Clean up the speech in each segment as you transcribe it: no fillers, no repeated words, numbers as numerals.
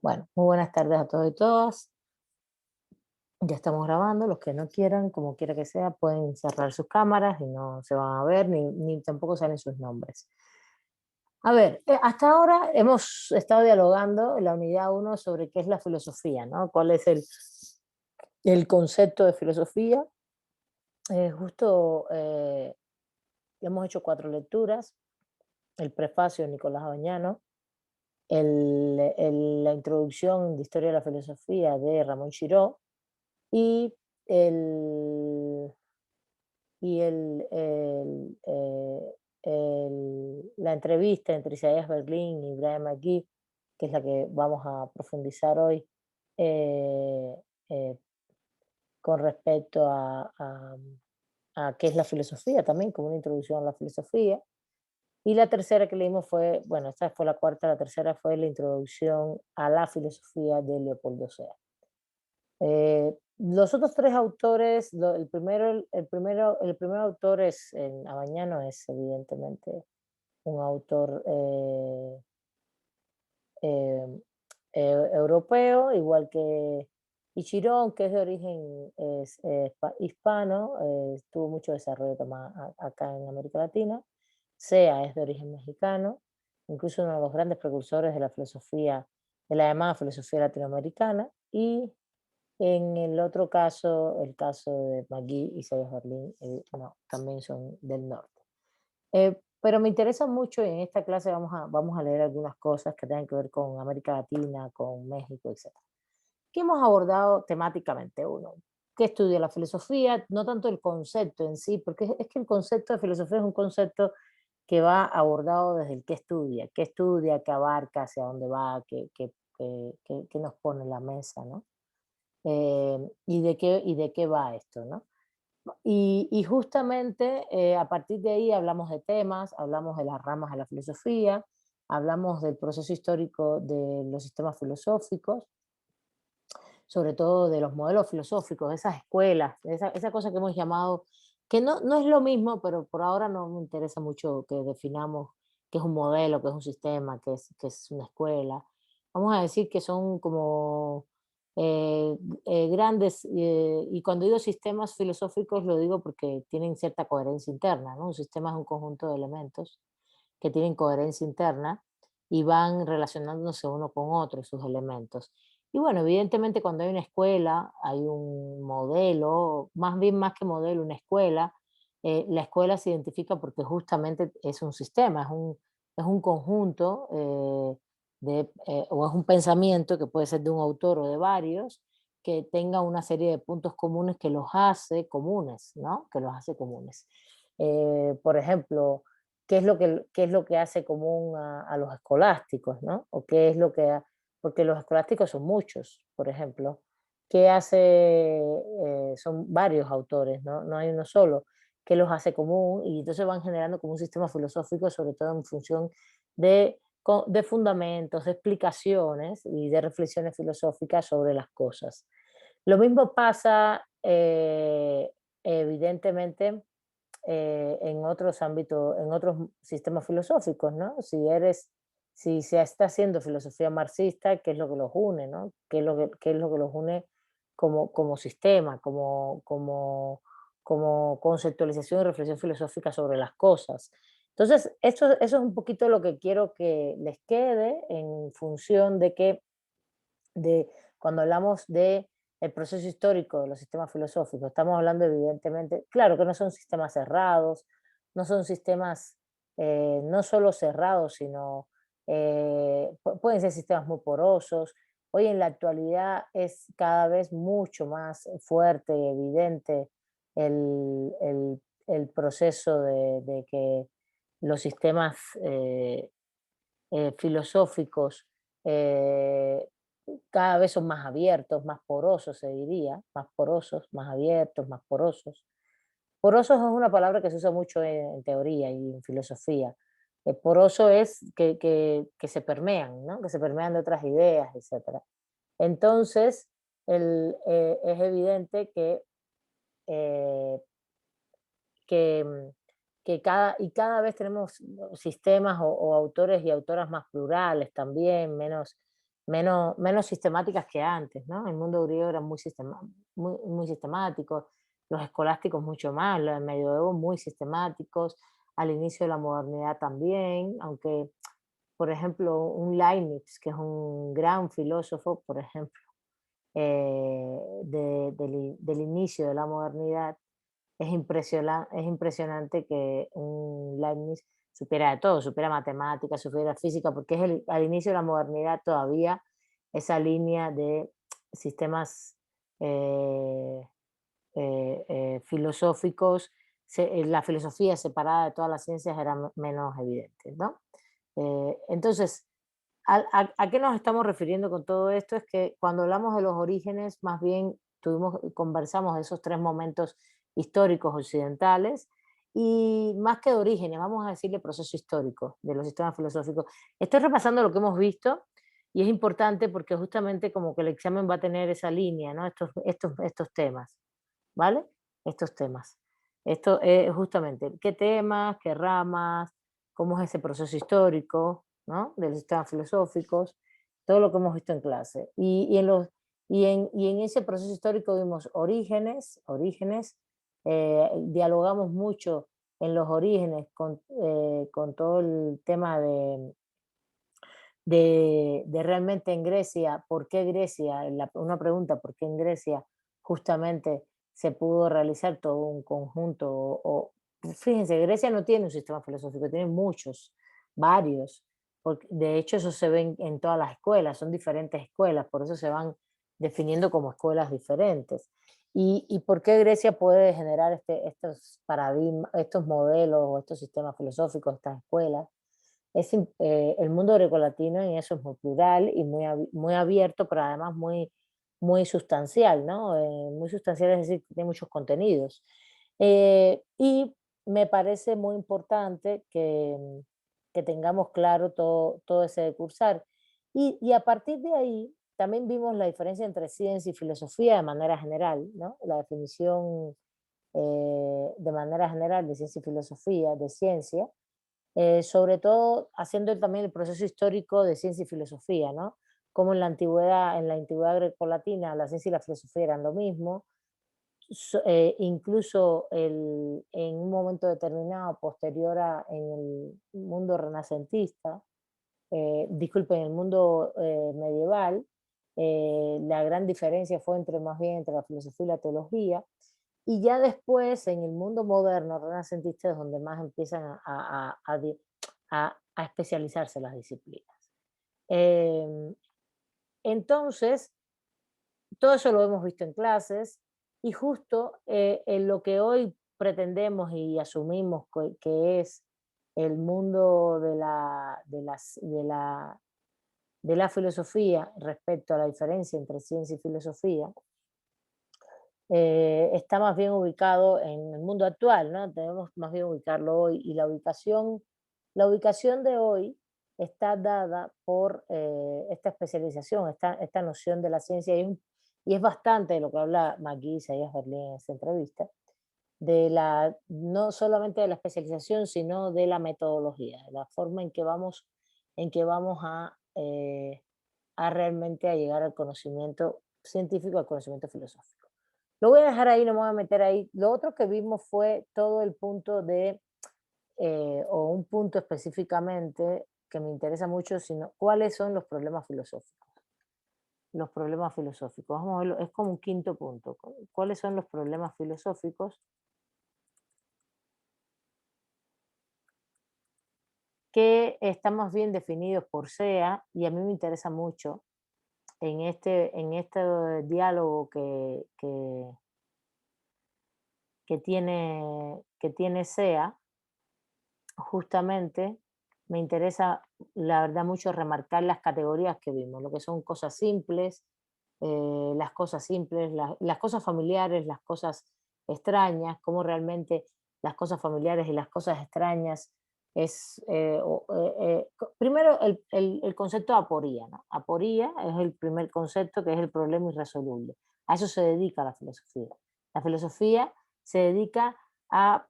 Bueno, muy buenas tardes a todos y todas. Ya estamos grabando. Los que no quieran, como quiera que sea, pueden cerrar sus cámaras y no se van a ver, ni tampoco salen sus nombres. A ver, hasta ahora hemos estado dialogando en la unidad uno sobre qué es la filosofía, ¿no? ¿Cuál es el concepto de filosofía? Justo hemos hecho cuatro lecturas: el prefacio de Nicolás Abañano, la introducción de historia de la filosofía de Ramón Chiró, y el la entrevista entre Isaías Berlín y Brian McGee, que es la que vamos a profundizar hoy, eh, eh, con respecto a qué es la filosofía también, como una introducción a la filosofía. Y la tercera que leímos fue, bueno, esta fue la cuarta, la tercera fue la introducción a la filosofía de Leopoldo Sea. Los otros tres autores, el primer autor es Abañano, es evidentemente un autor eh, europeo, igual que Ichirón, que es de origen hispano, tuvo mucho desarrollo también acá en América Latina. Sea es de origen mexicano, incluso uno de los grandes precursores de la filosofía, de la llamada filosofía latinoamericana. Y en el otro caso, el caso de McGee y Isaías Berlín, no, también son del norte. Pero me interesa mucho, y en esta clase vamos a leer algunas cosas que tengan que ver con América Latina, con México, etcétera. ¿Qué hemos abordado temáticamente? Uno, ¿qué estudia la filosofía? No tanto el concepto en sí, porque es que el concepto de filosofía es un concepto que va abordado desde el qué estudia, qué abarca, hacia dónde va, qué nos pone en la mesa, ¿no? Y de qué va esto, ¿no? Y justamente a partir de ahí hablamos de temas, hablamos de las ramas de la filosofía, hablamos del proceso histórico de los sistemas filosóficos, sobre todo de los modelos filosóficos, de esas escuelas, de esa cosa que hemos llamado, que no es lo mismo, pero por ahora no me interesa mucho que definamos qué es un modelo, qué es un sistema, qué es una escuela. Vamos a decir que son como grandes, y cuando digo sistemas filosóficos lo digo porque tienen cierta coherencia interna, ¿no? Un sistema es un conjunto de elementos que tienen coherencia interna y van relacionándose uno con otro, sus elementos. Y bueno, evidentemente cuando hay una escuela, hay un modelo, más bien más que modelo, una escuela. La escuela se identifica porque justamente es un sistema, es un conjunto o es un pensamiento que puede ser de un autor o de varios, que tenga una serie de puntos comunes que los hace comunes, ¿no? Que los hace comunes. Por ejemplo, qué es lo que hace común a los escolásticos, ¿no? O qué es lo que porque los escolásticos son muchos, por ejemplo. ¿Qué hace? Son varios autores, ¿no? No hay uno solo. ¿Qué los hace común? Y entonces van generando como un sistema filosófico, sobre todo en función de fundamentos, de explicaciones y de reflexiones filosóficas sobre las cosas. Lo mismo pasa, evidentemente, en otros ámbitos, en otros sistemas filosóficos, ¿no? Si se está haciendo filosofía marxista, ¿qué es lo que los une, ¿no? Qué es lo que los une como sistema, como conceptualización y reflexión filosófica sobre las cosas? Entonces, eso es un poquito lo que quiero que les quede en función de que de cuando hablamos de el proceso histórico de los sistemas filosóficos, estamos hablando evidentemente, claro que no son sistemas cerrados, no son sistemas no solo cerrados, sino pueden ser sistemas muy porosos. Hoy en la actualidad es cada vez mucho más fuerte y evidente el proceso de que los sistemas filosóficos eh, cada vez son más abiertos, más porosos, se diría, más porosos, más abiertos, más porosos. Porosos es una palabra que se usa mucho en teoría y en filosofía. Poroso es que se permean, ¿no? Que se permean de otras ideas, etcétera. Entonces, es evidente eh, que, cada vez tenemos sistemas o autores y autoras más plurales también, menos sistemáticas que antes, ¿no? El mundo griego era muy sistemático, los escolásticos mucho más, los del medioevo muy sistemáticos, al inicio de la modernidad también, aunque, por ejemplo, un Leibniz, que es un gran filósofo, por ejemplo, del inicio de la modernidad, es impresionante que un Leibniz supiera de todo, supiera matemáticas, supiera física, porque es al inicio de la modernidad todavía esa línea de sistemas eh, filosóficos, la filosofía separada de todas las ciencias era menos evidente, ¿no? Entonces, ¿a qué nos estamos refiriendo con todo esto? Es que cuando hablamos de los orígenes, más bien conversamos de esos tres momentos históricos occidentales y más que de orígenes, vamos a decirle proceso histórico de los sistemas filosóficos. Estoy repasando lo que hemos visto y es importante porque justamente como que el examen va a tener esa línea, ¿no? Estos temas, ¿vale? Estos temas. Esto es justamente qué temas, qué ramas, cómo es ese proceso histórico, ¿no? De los sistemas filosóficos, todo lo que hemos visto en clase. Y en ese proceso histórico vimos orígenes, dialogamos mucho en los orígenes con todo el tema de realmente en Grecia, ¿por qué Grecia? Una pregunta, ¿por qué en Grecia justamente se pudo realizar todo un conjunto? Fíjense, Grecia no tiene un sistema filosófico, tiene muchos, varios. De hecho, eso se ve en todas las escuelas, son diferentes escuelas, por eso se van definiendo como escuelas diferentes. ¿Y por qué Grecia puede generar estos paradigmas, estos modelos o estos sistemas filosóficos, estas escuelas? El mundo grecolatino en eso es muy plural y muy abierto, pero además muy sustancial, ¿no? Muy sustancial, es decir, que tiene muchos contenidos. Y me parece muy importante que tengamos claro todo ese de cursar. Y a partir de ahí, también vimos la diferencia entre ciencia y filosofía de manera general, ¿no? La definición de manera general de ciencia y filosofía, de ciencia, sobre todo haciendo también el proceso histórico de ciencia y filosofía, ¿no? Como en la antigüedad grecolatina, la ciencia y la filosofía eran lo mismo, incluso en un momento determinado, posterior en el mundo renacentista, disculpen, en el mundo medieval, la gran diferencia fue más bien entre la filosofía y la teología, y ya después, en el mundo moderno, renacentista, es donde más empiezan a especializarse las disciplinas. Em, entonces, todo eso lo hemos visto en clases y justo en lo que hoy pretendemos y asumimos que es el mundo de la filosofía respecto a la diferencia entre ciencia y filosofía, está más bien ubicado en el mundo actual, ¿no? Tenemos más bien ubicarlo hoy y la ubicación de hoy está dada por esta especialización, esta noción de la ciencia y es bastante de lo que habla McGee y Isaías Berlin en esta entrevista, no solamente de la especialización, sino de la metodología, de la forma en que vamos a realmente a llegar al conocimiento científico, al conocimiento filosófico. Lo voy a dejar ahí, no me voy a meter ahí. Lo otro que vimos fue todo el punto o un punto específicamente que me interesa mucho, sino cuáles son los problemas filosóficos. Los problemas filosóficos, vamos a verlo, es como un quinto punto. ¿Cuáles son los problemas filosóficos que están más bien definidos por SEA? Y a mí me interesa mucho en este diálogo que tiene SEA, justamente me interesa, la verdad, mucho remarcar las categorías que vimos, lo que son cosas simples, las cosas familiares, las cosas extrañas, cómo realmente las cosas familiares y las cosas extrañas primero el concepto de aporía, ¿no? Aporía es el primer concepto, que es el problema irresoluble. A eso se dedica la filosofía. La filosofía se dedica a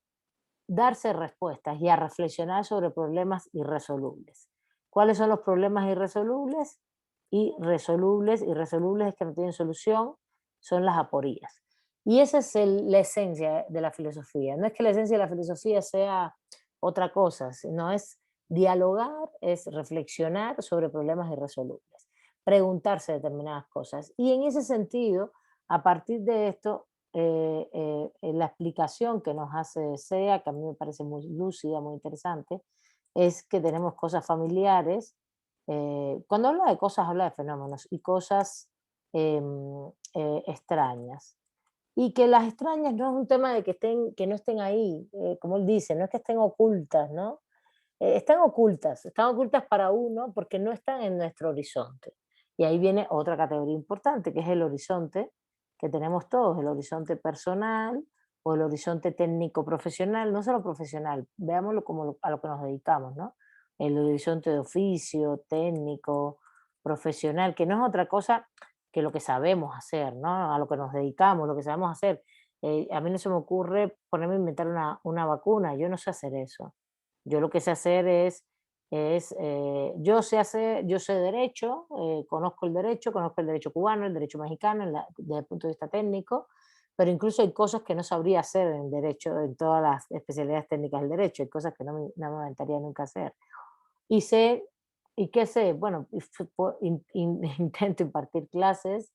darse respuestas y a reflexionar sobre problemas irresolubles. ¿Cuáles son los problemas irresolubles? y resolubles es que no tienen solución, son las aporías. Y esa es la esencia de la filosofía. No es que la esencia de la filosofía sea otra cosa, sino es dialogar, es reflexionar sobre problemas irresolubles, preguntarse determinadas cosas. Y en ese sentido, a partir de esto, la explicación que nos hace SEA, que a mí me parece muy lúcida, muy interesante, es que tenemos cosas familiares. Cuando habla de cosas, habla de fenómenos y cosas extrañas. Y que las extrañas no es un tema de que no estén ahí, como él dice, no es que estén ocultas, ¿no? Están ocultas para uno porque no están en nuestro horizonte. Y ahí viene otra categoría importante, que es el horizonte que tenemos todos, el horizonte personal o el horizonte técnico profesional, no solo profesional, veámoslo como a lo que nos dedicamos, ¿no? El horizonte de oficio, técnico, profesional, que no es otra cosa que lo que sabemos hacer, ¿no? A lo que nos dedicamos, lo que sabemos hacer. A mí no se me ocurre ponerme a inventar una vacuna, yo no sé hacer eso. Yo lo que sé hacer yo sé derecho, conozco el derecho cubano, el derecho mexicano desde el punto de vista técnico, pero incluso hay cosas que no sabría hacer en derecho, en todas las especialidades técnicas del derecho, hay cosas que no me aventaría nunca a hacer. Y sé, ¿y qué sé? Bueno, intento impartir clases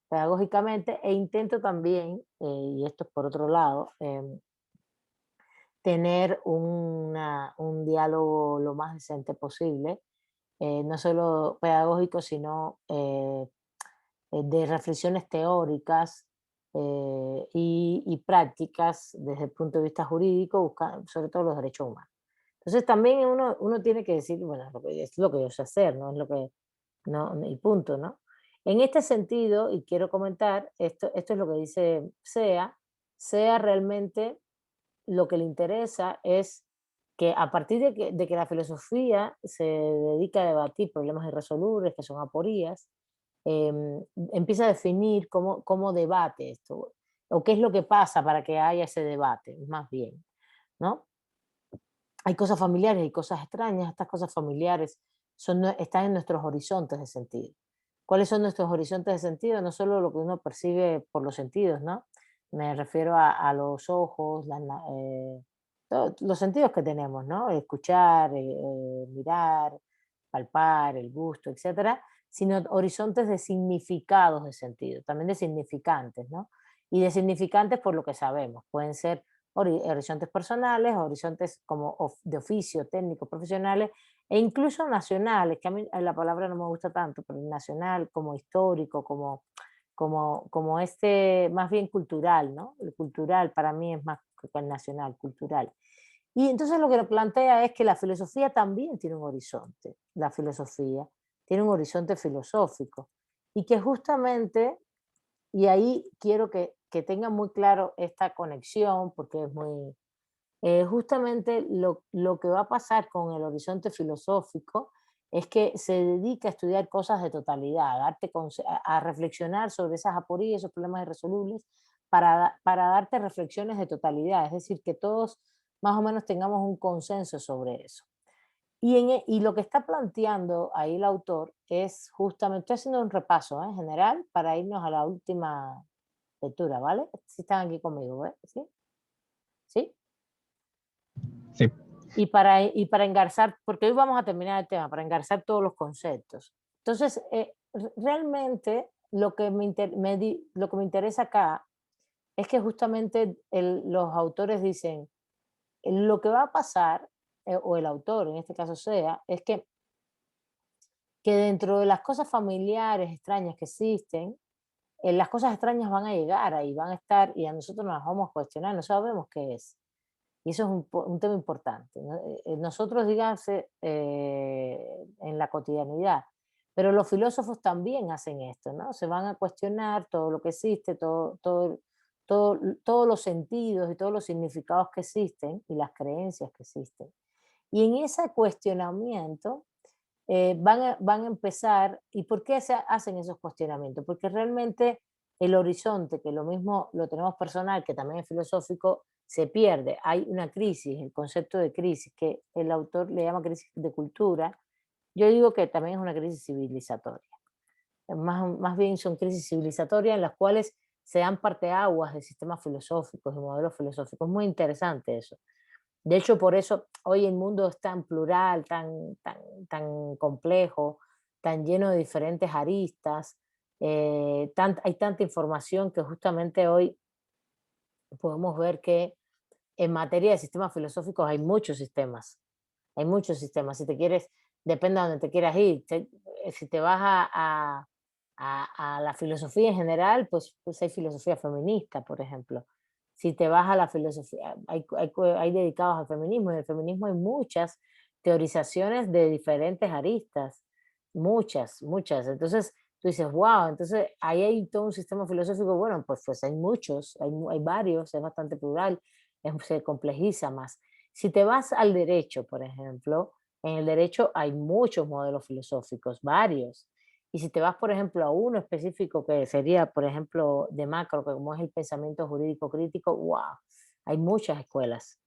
pedagógicamente e intento también, y esto es por otro lado, tener un diálogo lo más decente posible, no solo pedagógico, sino de reflexiones teóricas y prácticas desde el punto de vista jurídico, sobre todo los derechos humanos. Entonces también uno tiene que decir, bueno, es lo que yo sé hacer, no es lo que, no, y punto, ¿no? En este sentido, y quiero comentar, esto es lo que dice SEA realmente lo que le interesa es que a partir de que la filosofía se dedica a debatir problemas irresolubles, que son aporías, empieza a definir cómo debate esto, o qué es lo que pasa para que haya ese debate, más bien, ¿no? Hay cosas familiares y cosas extrañas, estas cosas familiares están en nuestros horizontes de sentido. ¿Cuáles son nuestros horizontes de sentido? No solo lo que uno percibe por los sentidos, ¿no? Me refiero a los ojos, los sentidos que tenemos, ¿no? Escuchar, mirar, palpar, el gusto, etcétera, sino horizontes de significados de sentido, también de significantes, ¿no? Y de significantes por lo que sabemos. Pueden ser horizontes personales, horizontes como de oficio, técnicos, profesionales, e incluso nacionales, que a mí la palabra no me gusta tanto, pero nacional, como histórico, como más bien cultural, ¿no? El cultural para mí es más que el nacional, cultural. Y entonces lo que lo plantea es que la filosofía también tiene un horizonte, la filosofía tiene un horizonte filosófico, y que justamente, y ahí quiero que tengan muy claro esta conexión, porque es muy, justamente lo que va a pasar con el horizonte filosófico es que se dedica a estudiar cosas de totalidad, a reflexionar sobre esas aporías, esos problemas irresolubles, para darte reflexiones de totalidad, es decir, que todos más o menos tengamos un consenso sobre eso. Y lo que está planteando ahí el autor es justamente, estoy haciendo un repaso en general para irnos a la última lectura, ¿vale? Si están aquí conmigo, ¿eh? ¿Sí? ¿Sí? Sí, Y para engarzar, porque hoy vamos a terminar el tema, para engarzar todos los conceptos. Entonces, realmente lo que me interesa acá es que justamente los autores dicen, lo que va a pasar, o el autor en este caso sea, es que dentro de las cosas familiares extrañas que existen, las cosas extrañas van a llegar ahí, van a estar y a nosotros nos las vamos a cuestionar, no sabemos qué es. Y eso es un tema importante, ¿no? Nosotros, díganse, en la cotidianidad, pero los filósofos también hacen esto, ¿no? Se van a cuestionar todo lo que existe, todos los sentidos y todos los significados que existen y las creencias que existen. Y en ese cuestionamiento van a empezar. ¿Y por qué se hacen esos cuestionamientos? Porque realmente el horizonte, que lo mismo lo tenemos personal, que también es filosófico, se pierde. Hay una crisis, el concepto de crisis, que el autor le llama crisis de cultura. Yo digo que también es una crisis civilizatoria. más bien son crisis civilizatorias en las cuales se dan parteaguas de sistemas filosóficos y modelos filosóficos. Muy interesante eso. De hecho, por eso hoy el mundo es tan plural, tan complejo, tan lleno de diferentes aristas, hay tanta información que justamente hoy podemos ver que en materia de sistemas filosóficos hay muchos sistemas. Hay muchos sistemas. Si te quieres, depende a donde te quieras ir. Si te vas a la filosofía en general, pues hay filosofía feminista, por ejemplo. Si te vas a la filosofía, hay dedicados al feminismo. En el feminismo hay muchas teorizaciones de diferentes aristas. Muchas, muchas. Entonces, tú dices, wow, entonces ahí hay todo un sistema filosófico. Bueno, pues hay muchos, hay varios, es bastante plural, se complejiza más. Si te vas al derecho, por ejemplo, en el derecho hay muchos modelos filosóficos, varios. Y si te vas, por ejemplo, a uno específico que sería, por ejemplo, de macro, que como es el pensamiento jurídico crítico, wow, hay muchas escuelas.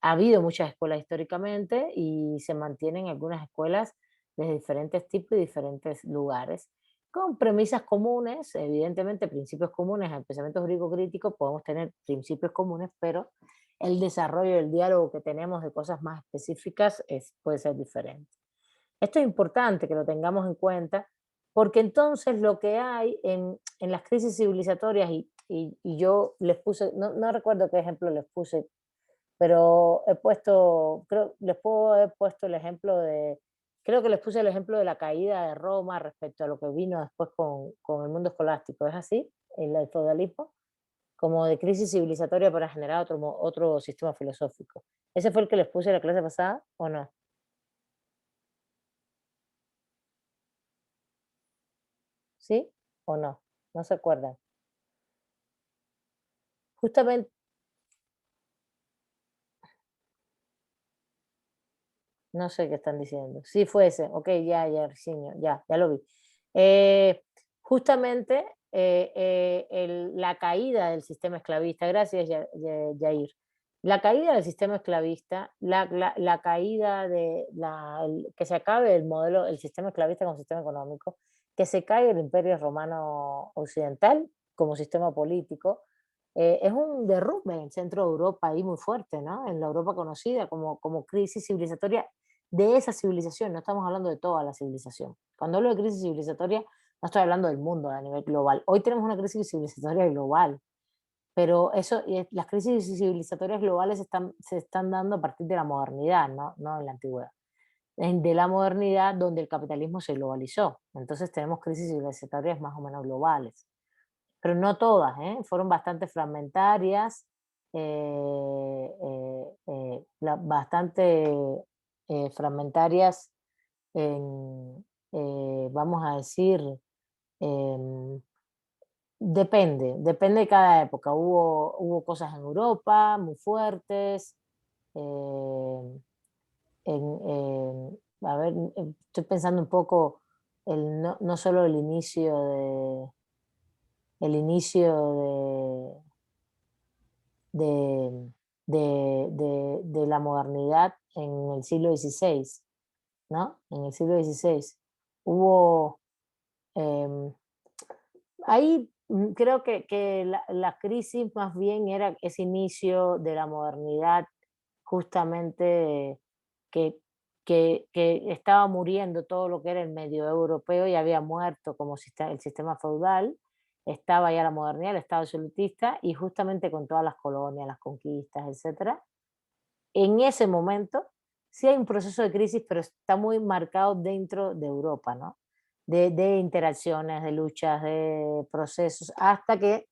Ha habido muchas escuelas históricamente y se mantienen algunas escuelas de diferentes tipos y diferentes lugares, con premisas comunes, evidentemente principios comunes. En el pensamiento jurídico crítico podemos tener principios comunes, pero el desarrollo del diálogo que tenemos de cosas más específicas puede ser diferente. Esto es importante que lo tengamos en cuenta, porque entonces lo que hay en las crisis civilizatorias, y yo les puse, no recuerdo qué ejemplo les puse, pero he puesto, creo, les puedo haber puesto el ejemplo de, creo que les puse el ejemplo de la caída de Roma respecto a lo que vino después con el mundo escolástico. ¿Es así? El feudalismo como de crisis civilizatoria para generar otro sistema filosófico. ¿Ese fue el que les puse la clase pasada o no? ¿Sí o no? No se acuerdan. Justamente, no sé qué están diciendo. Sí, fue ese. Ok, ya, Rixiño, ya lo vi. Eh, justamente la caída del sistema esclavista, gracias Yair, la caída del sistema esclavista, la caída que se acabe el modelo, el sistema esclavista como sistema económico, que se caiga el imperio romano occidental como sistema político, es un derrumbe en el centro de Europa ahí muy fuerte, ¿no? En la Europa conocida como crisis civilizatoria de esa civilización, no estamos hablando de toda la civilización. Cuando hablo de crisis civilizatoria, no estoy hablando del mundo a nivel global. Hoy tenemos una crisis civilizatoria global, pero las crisis civilizatorias globales se están dando a partir de la modernidad, no en la antigüedad. De la modernidad donde el capitalismo se globalizó. Entonces tenemos crisis civilizatorias más o menos globales, pero no todas, ¿eh? Fueron bastante fragmentarias, bastante fragmentarias vamos a decir, em, depende de cada época. Hubo cosas en Europa muy fuertes, em, a ver, estoy pensando un poco, no solo el inicio de, de la modernidad en el siglo XVI, ¿no? En el siglo XVI hubo, em, ahí creo que la crisis más bien era ese inicio de la modernidad, justamente que, que estaba muriendo todo lo que era el medio europeo y había muerto como el sistema feudal, estaba ya la modernidad, el Estado absolutista y justamente con todas las colonias, las conquistas, etcétera. En ese momento sí hay un proceso de crisis, pero está muy marcado dentro de Europa, ¿no? De interacciones, de luchas, de procesos, hasta que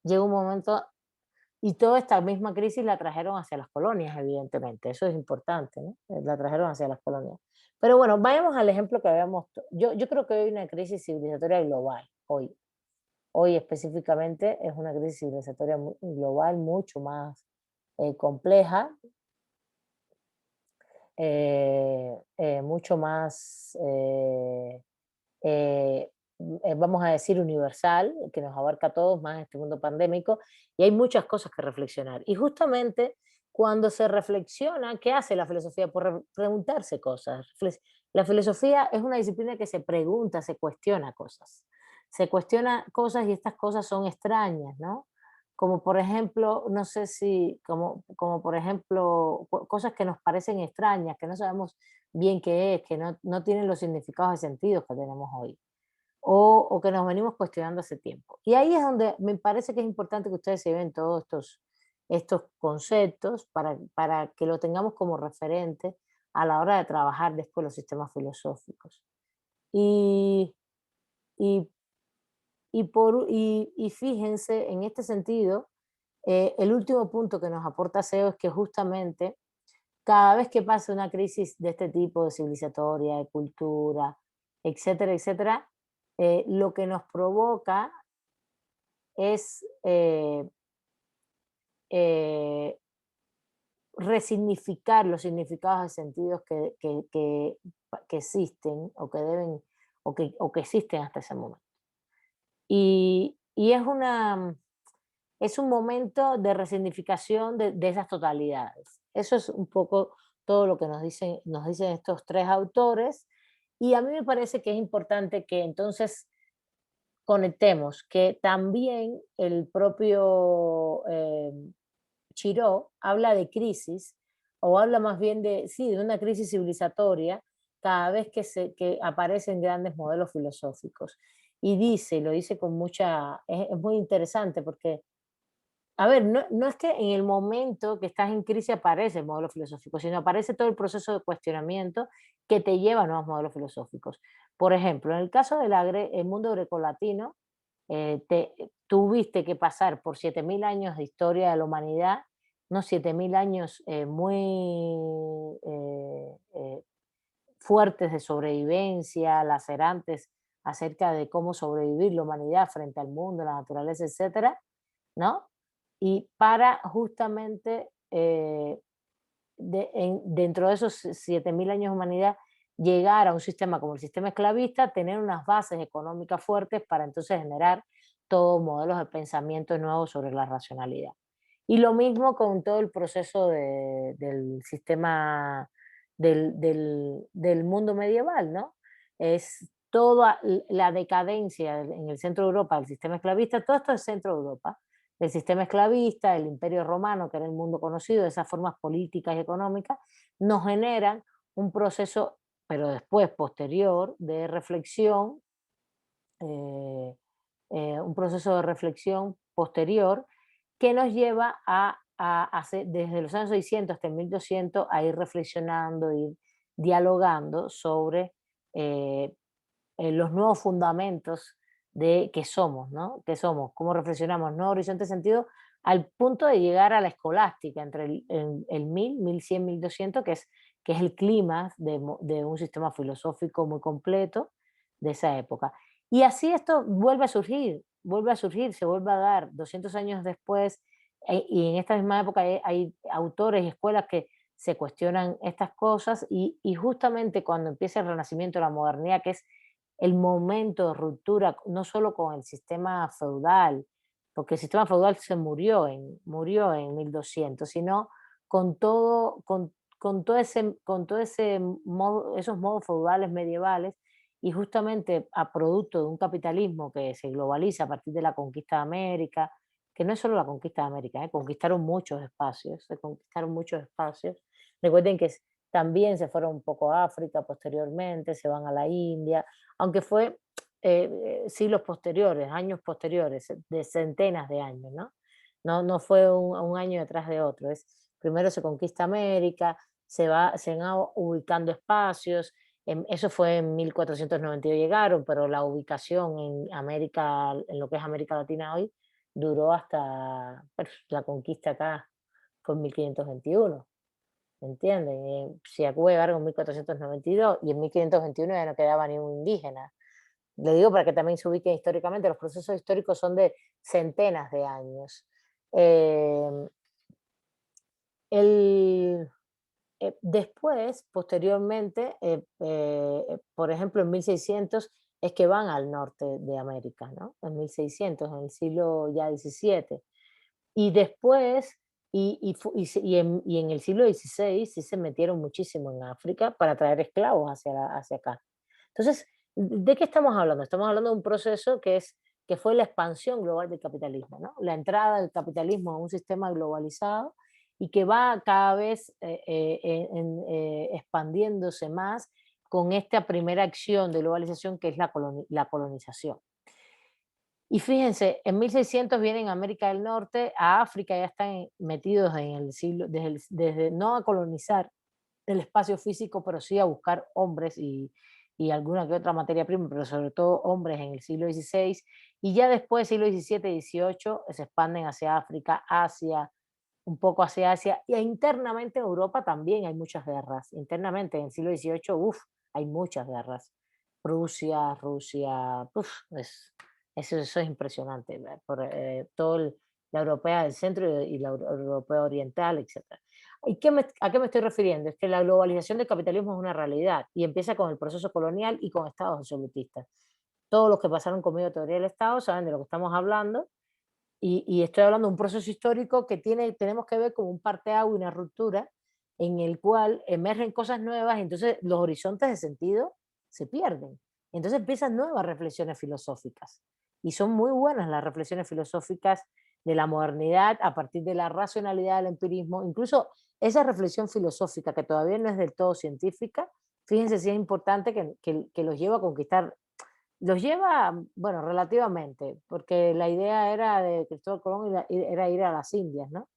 llega un momento y toda esta misma crisis la trajeron hacia las colonias, evidentemente, eso es importante, ¿no? La trajeron hacia las colonias. Pero bueno, vayamos al ejemplo que yo creo que hoy hay una crisis civilizatoria global, hoy específicamente es una crisis civilizatoria global mucho más compleja, mucho más, vamos a decir, universal, que nos abarca a todos, más en este mundo pandémico, y hay muchas cosas que reflexionar. Y justamente cuando se reflexiona, ¿qué hace la filosofía? Por preguntarse cosas. La filosofía es una disciplina que se pregunta, se cuestiona cosas. se cuestiona cosas y estas cosas son extrañas, ¿no? Como por ejemplo, no sé si, como por ejemplo, cosas que nos parecen extrañas, que no sabemos bien qué es, que no tienen los significados y sentidos que tenemos hoy, o que nos venimos cuestionando hace tiempo. Y ahí es donde me parece que es importante que ustedes se lleven todos estos conceptos para que lo tengamos como referente a la hora de trabajar después los sistemas filosóficos. Y, y, y fíjense, en este sentido, el último punto que nos aporta SEO es que justamente cada vez que pasa una crisis de este tipo, de civilizatoria, de cultura, etcétera, etcétera, lo que nos provoca es eh, resignificar los significados de sentidos que existen o que deben o que existen hasta ese momento. Y es un momento de resignificación de esas totalidades. Eso es un poco todo lo que nos dicen estos tres autores. Y a mí me parece que es importante que entonces conectemos que también el propio Chiró habla de crisis, o habla más bien de, sí, de una crisis civilizatoria cada vez que aparecen grandes modelos filosóficos. Y dice, lo dice con mucha, es muy interesante porque a ver, no es que en el momento que estás en crisis aparece el modelo filosófico, sino aparece todo el proceso de cuestionamiento que te lleva a nuevos modelos filosóficos. Por ejemplo, en el caso del el mundo grecolatino, tuviste que pasar por 7.000 años de historia de la humanidad, unos 7.000 años muy fuertes de sobrevivencia, lacerantes acerca de cómo sobrevivir la humanidad frente al mundo, la naturaleza, etcétera, ¿no? Y para justamente, dentro de esos 7.000 años de humanidad, llegar a un sistema como el sistema esclavista, tener unas bases económicas fuertes para entonces generar todos modelos de pensamiento nuevos sobre la racionalidad. Y lo mismo con todo el proceso del sistema del mundo medieval, ¿no? Es toda la decadencia en el centro de Europa del sistema esclavista, todo esto es centro de Europa, el sistema esclavista, el imperio romano, que era el mundo conocido, esas formas políticas y económicas, nos generan un proceso, pero después posterior, de reflexión, eh, un proceso de reflexión posterior que nos lleva a hacer, desde los años 600 hasta el 1200, a ir reflexionando, ir dialogando sobre eh, los nuevos fundamentos de qué somos, ¿no? ¿Qué somos? ¿Cómo reflexionamos? Nuevo horizonte de sentido al punto de llegar a la escolástica entre el 1000, 1100, 1200, que es el clima de un sistema filosófico muy completo de esa época. Y así esto vuelve a surgir, se vuelve a dar 200 años después, y en esta misma época hay autores y escuelas que se cuestionan estas cosas, y justamente cuando empieza el renacimiento, la modernidad, que es el momento de ruptura, no solo con el sistema feudal, porque el sistema feudal se murió en 1200, sino con todo ese modo, esos modos feudales medievales, y justamente a producto de un capitalismo que se globaliza a partir de la conquista de América, que no es solo la conquista de América, conquistaron muchos espacios, se conquistaron muchos espacios. Recuerden que también se fueron un poco a África posteriormente, se van a la India, aunque fue siglos posteriores, años posteriores, de centenas de años, ¿no? No fue un año detrás de otro, primero se conquista América, se van ubicando espacios, eso fue en 1492 llegaron, pero la ubicación en América, en lo que es América Latina hoy, duró hasta la conquista acá fue en 1521. ¿Entienden? Si a Cuba llegaron en 1492 y en 1521 ya no quedaba ni un indígena. Le digo para que también se ubiquen históricamente, los procesos históricos son de centenas de años. Eh, el, Después, posteriormente, por ejemplo, en 1600 es que van al norte de América, ¿no? En 1600, en el siglo ya XVII. Y después, y en el siglo XVI sí se metieron muchísimo en África para traer esclavos hacia acá. Entonces, ¿De qué estamos hablando? Estamos hablando de un proceso que fue la expansión global del capitalismo, ¿no? La entrada del capitalismo a un sistema globalizado y que va cada vez expandiéndose más con esta primera acción de globalización que es la colonización. Y fíjense, en 1600 vienen a América del Norte, a África ya están metidos en el siglo, desde no a colonizar el espacio físico, pero sí a buscar hombres y alguna que otra materia prima, pero sobre todo hombres en el siglo XVI. Y ya después, siglo XVII y XVIII, se expanden hacia África, Asia, un poco hacia Asia, y internamente en Europa también hay muchas guerras. Internamente en el siglo XVIII, uff, hay muchas guerras. Prusia, Rusia, uf, eso es impresionante, ¿verdad? La europea del centro y la europea oriental, etc. ¿A qué me estoy refiriendo? Es que la globalización del capitalismo es una realidad y empieza con el proceso colonial y con estados absolutistas. Todos los que pasaron conmigo teoría del Estado saben de lo que estamos hablando y estoy hablando de un proceso histórico que tenemos que ver como un parteaguas y una ruptura en el cual emergen cosas nuevas y entonces los horizontes de sentido se pierden. Entonces empiezan nuevas reflexiones filosóficas y son muy buenas las reflexiones filosóficas de la modernidad a partir de la racionalidad del empirismo, incluso esa reflexión filosófica que todavía no es del todo científica, fíjense si es importante que los lleva a conquistar, los lleva, bueno, relativamente, porque la idea era de Cristóbal Colón era ir a las Indias, ¿no?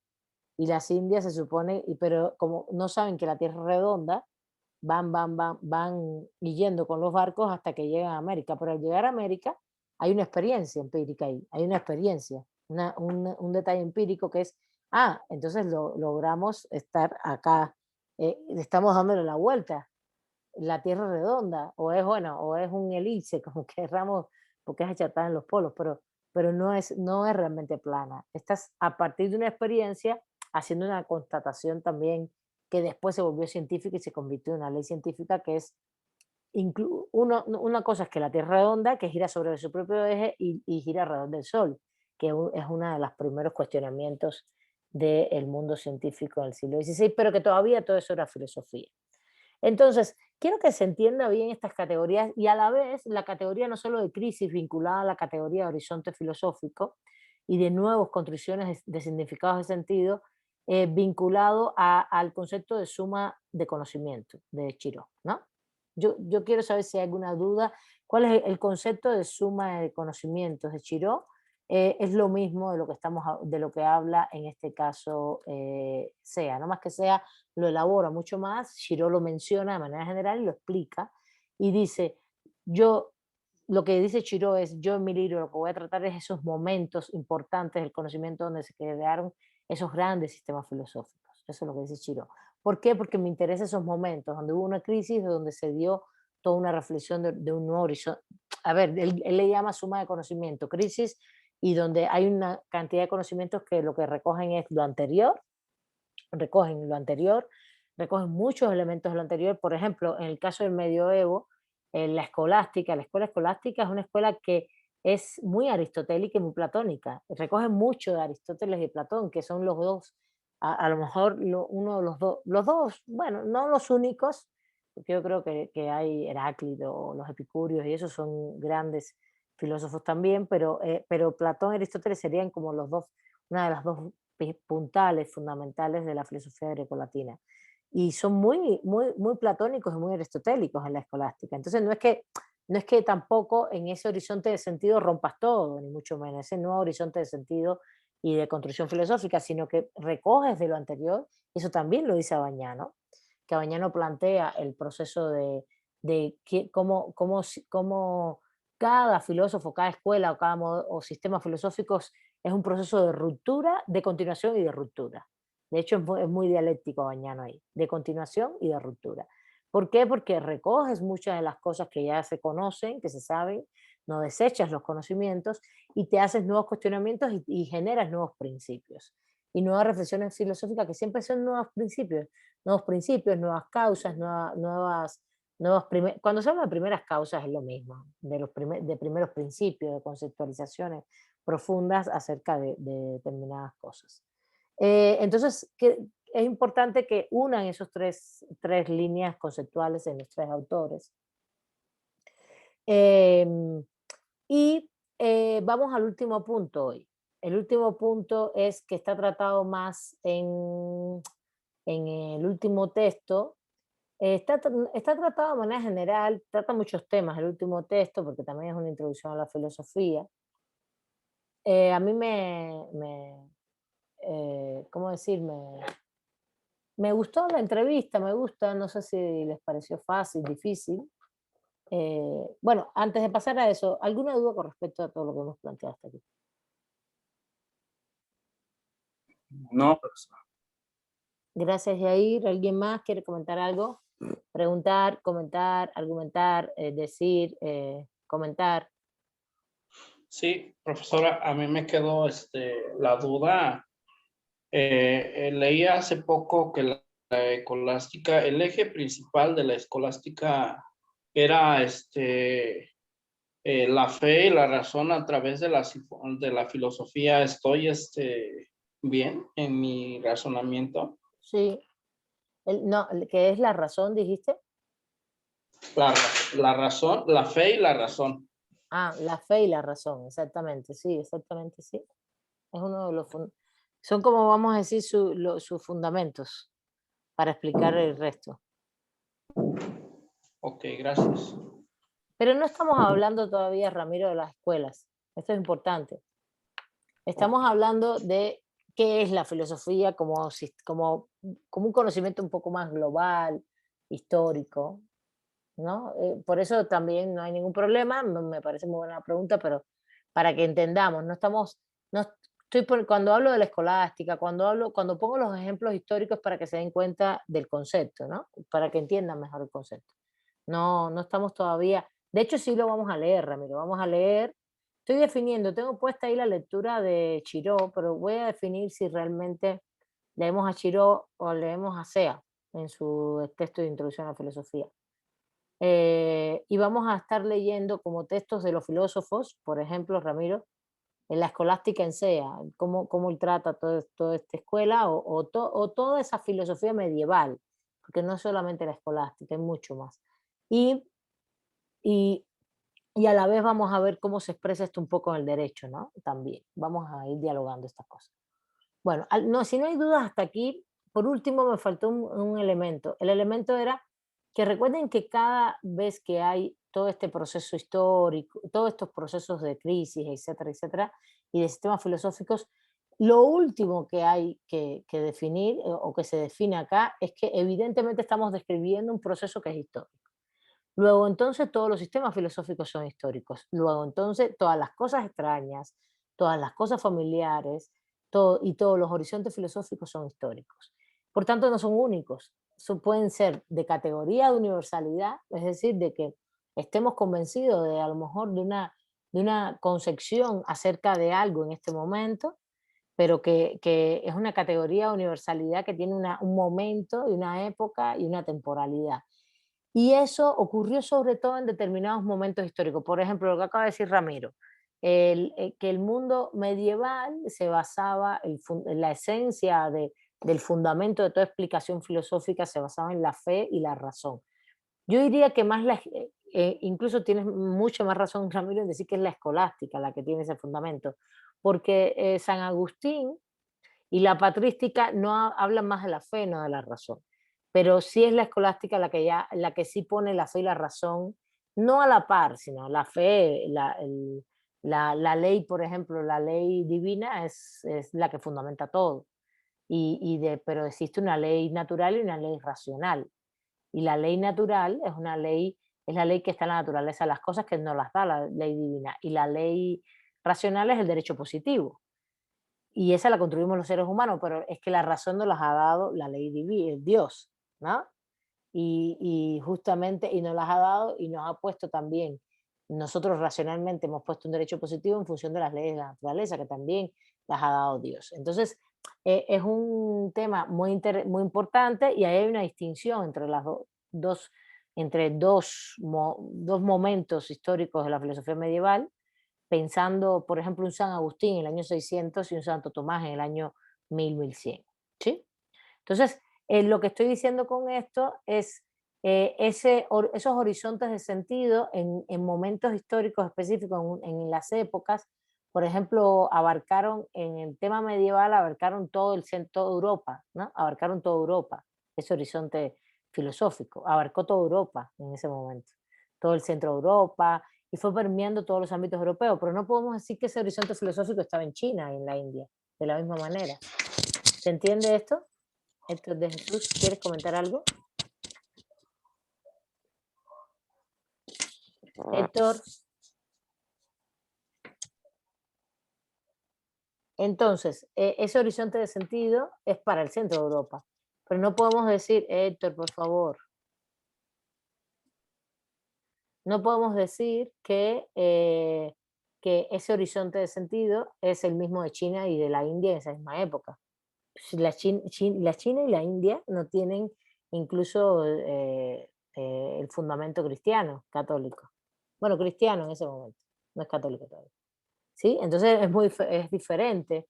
Y las Indias se supone, pero como no saben que la Tierra es redonda, van y yendo con los barcos hasta que llegan a América. Pero al llegar a América hay una experiencia empírica ahí, hay una experiencia, un detalle empírico que es, entonces logramos estar acá, estamos dándole la vuelta, la Tierra es redonda, o es, bueno, o es un elipse, como querramos, porque es achatada en los polos, pero no es realmente plana. Estás a partir de una experiencia haciendo una constatación también que después se volvió científica y se convirtió en una ley científica que es, una cosa es que la Tierra es redonda, que gira sobre su propio eje y gira alrededor del Sol, que es uno de los primeros cuestionamientos del mundo científico del siglo XVI, pero que todavía todo eso era filosofía. Entonces, quiero que se entienda bien estas categorías y a la vez la categoría no solo de crisis vinculada a la categoría de horizonte filosófico y de nuevas construcciones de significados de sentido, vinculado al concepto de suma de conocimiento de Chiró, ¿no? Yo quiero saber si hay alguna duda. ¿Cuál es el concepto de suma de conocimientos de Chiró? Es lo mismo de lo que de lo que habla en este caso Sea, no más que Sea lo elabora mucho más, Shiro lo menciona de manera general y lo explica y dice, yo, lo que dice Shiro es, yo en mi libro lo que voy a tratar es esos momentos importantes del conocimiento donde se crearon esos grandes sistemas filosóficos. Eso es lo que dice Shiro. ¿Por qué? Porque me interesan esos momentos donde hubo una crisis, donde se dio toda una reflexión de un nuevo horizonte. A ver, él le llama suma de conocimiento, crisis, y donde hay una cantidad de conocimientos que lo que recogen es lo anterior, recogen lo anterior, recogen muchos elementos de lo anterior. Por ejemplo, en el caso del medioevo, la escuela escolástica es una escuela que es muy aristotélica y muy platónica. Recoge mucho de Aristóteles y Platón, que son los dos, a lo mejor uno de los dos, bueno, no los únicos, porque yo creo que hay Heráclito, los epicúreos, y esos son grandes filósofos también, pero Platón y Aristóteles serían como los dos, una de las dos puntales fundamentales de la filosofía grecolatina. Y son muy platónicos y muy aristotélicos en la escolástica. Entonces no es que tampoco en ese horizonte de sentido rompas todo, ni mucho menos, ese nuevo horizonte de sentido y de construcción filosófica, sino que recoges de lo anterior, eso también lo dice Abañano, que Abañano plantea el proceso de cómo cada filósofo, cada escuela o cada o sistema filosófico es un proceso de ruptura, de continuación y de ruptura. De hecho, es muy dialéctico Bañano ahí, de continuación y de ruptura. ¿Por qué? Porque recoges muchas de las cosas que ya se conocen, que se saben, no desechas los conocimientos y te haces nuevos cuestionamientos y generas nuevos principios. Y nuevas reflexiones filosóficas que siempre son nuevos principios, nuevas causas, cuando se habla de primeras causas es lo mismo, de primeros principios, de conceptualizaciones profundas acerca de determinadas cosas. Entonces, es importante que unan esos tres líneas conceptuales en los tres autores. Em, y vamos al último punto hoy. El último punto es que está tratado más en el último texto. Está tratado de manera general, trata muchos temas el último texto, porque también es una introducción a la filosofía. A mí ¿cómo decir? Me gustó la entrevista, me gusta, no sé si les pareció fácil, difícil. Bueno, antes de pasar a eso, ¿alguna duda con respecto a todo lo que hemos planteado hasta aquí? No, profesor. Gracias, Yair. ¿Alguien más quiere comentar algo? Preguntar, comentar, argumentar, decir, comentar. Sí, profesora, a mí me quedó la duda. Leí hace poco que la escolástica, el eje principal de la escolástica era la fe y la razón a través de de la filosofía. ¿Estoy bien en mi razonamiento? Sí. No, ¿qué es la razón, dijiste? La, la razón, la fe y la razón. Ah, la fe y la razón, exactamente, sí, exactamente, sí. Es uno de son como vamos a decir sus fundamentos para explicar el resto. Ok, gracias. Pero no estamos hablando todavía, Ramiro, de las escuelas. Esto es importante. Estamos hablando de qué es la filosofía como un conocimiento un poco más global, histórico, ¿no? Por eso también no hay ningún problema, me parece muy buena la pregunta, pero para que entendamos, no cuando hablo de la escolástica, cuando pongo los ejemplos históricos para que se den cuenta del concepto, ¿no? Para que entiendan mejor el concepto. No estamos todavía, de hecho sí lo vamos a leer, Ramiro, vamos a leer. Estoy definiendo, tengo puesta ahí la lectura de Chiró, pero voy a definir si realmente leemos a Chiró o leemos a Sea en su texto de introducción a la filosofía. Y vamos a estar leyendo como textos de los filósofos, por ejemplo, Ramiro, en la escolástica en SEA, cómo él trata toda esta escuela o toda esa filosofía medieval, porque no es solamente la escolástica, hay mucho más. Y, y, y a la vez vamos a ver cómo se expresa esto un poco en el derecho, ¿no? También vamos a ir dialogando estas cosas. Bueno, no, si no hay dudas hasta aquí, por último me faltó un elemento. El elemento era que recuerden que cada vez que hay todo este proceso histórico, todos estos procesos de crisis, etcétera, etcétera, y de sistemas filosóficos, lo último que hay que definir o que se define acá es que evidentemente estamos describiendo un proceso que es histórico. Luego entonces todos los sistemas filosóficos son históricos. Luego entonces todas las cosas extrañas, todas las cosas familiares, y todos los horizontes filosóficos son históricos. Por tanto, no son únicos. Pueden ser de categoría de universalidad, es decir, de que estemos convencidos de a lo mejor de una concepción acerca de algo en este momento, pero que es una categoría de universalidad que tiene un momento y una época y una temporalidad. Y eso ocurrió sobre todo en determinados momentos históricos. Por ejemplo, lo que acaba de decir Ramiro, que el mundo medieval se basaba, la esencia del fundamento de toda explicación filosófica se basaba en la fe y la razón. Yo diría que incluso tienes mucha más razón, Ramiro, en decir que es la escolástica la que tiene ese fundamento, porque San Agustín y la patrística no hablan más de la fe, no de la razón. Pero sí es la escolástica la que sí pone la fe y la razón, no a la par, sino la fe, la ley, por ejemplo, la ley divina es la que fundamenta todo. Pero existe una ley natural y una ley racional. Y la ley natural es la ley que está en la naturaleza de las cosas, que nos las da la ley divina. Y la ley racional es el derecho positivo, y esa la construimos los seres humanos, pero es que la razón nos las ha dado la ley divina, Dios, ¿no? Y justamente, y nos las ha dado y nos ha puesto también, nosotros racionalmente hemos puesto un derecho positivo en función de las leyes de la naturaleza, que también las ha dado Dios. Entonces, es un tema muy importante y ahí hay una distinción entre entre dos momentos históricos de la filosofía medieval, pensando, por ejemplo, un San Agustín en el año 600 y un Santo Tomás en el año 1100, ¿sí? Entonces, lo que estoy diciendo con esto es esos horizontes de sentido en momentos históricos específicos, en las épocas, por ejemplo, abarcaron, en el tema medieval, abarcaron todo el centro de Europa, ¿no? Abarcaron toda Europa, ese horizonte filosófico, abarcó toda Europa en ese momento, todo el centro de Europa, y fue permeando todos los ámbitos europeos, pero no podemos decir que ese horizonte filosófico estaba en China y en la India, de la misma manera. ¿Se entiende esto? Héctor de Jesús, ¿quieres comentar algo? Héctor. Entonces, ese horizonte de sentido es para el centro de Europa, pero no podemos decir, Héctor, por favor, no podemos decir que ese horizonte de sentido es el mismo de China y de la India en esa misma época. Si la China y la India no tienen incluso el fundamento cristiano, católico. Bueno, cristiano en ese momento, no es católico todavía. ¿Sí? Entonces es diferente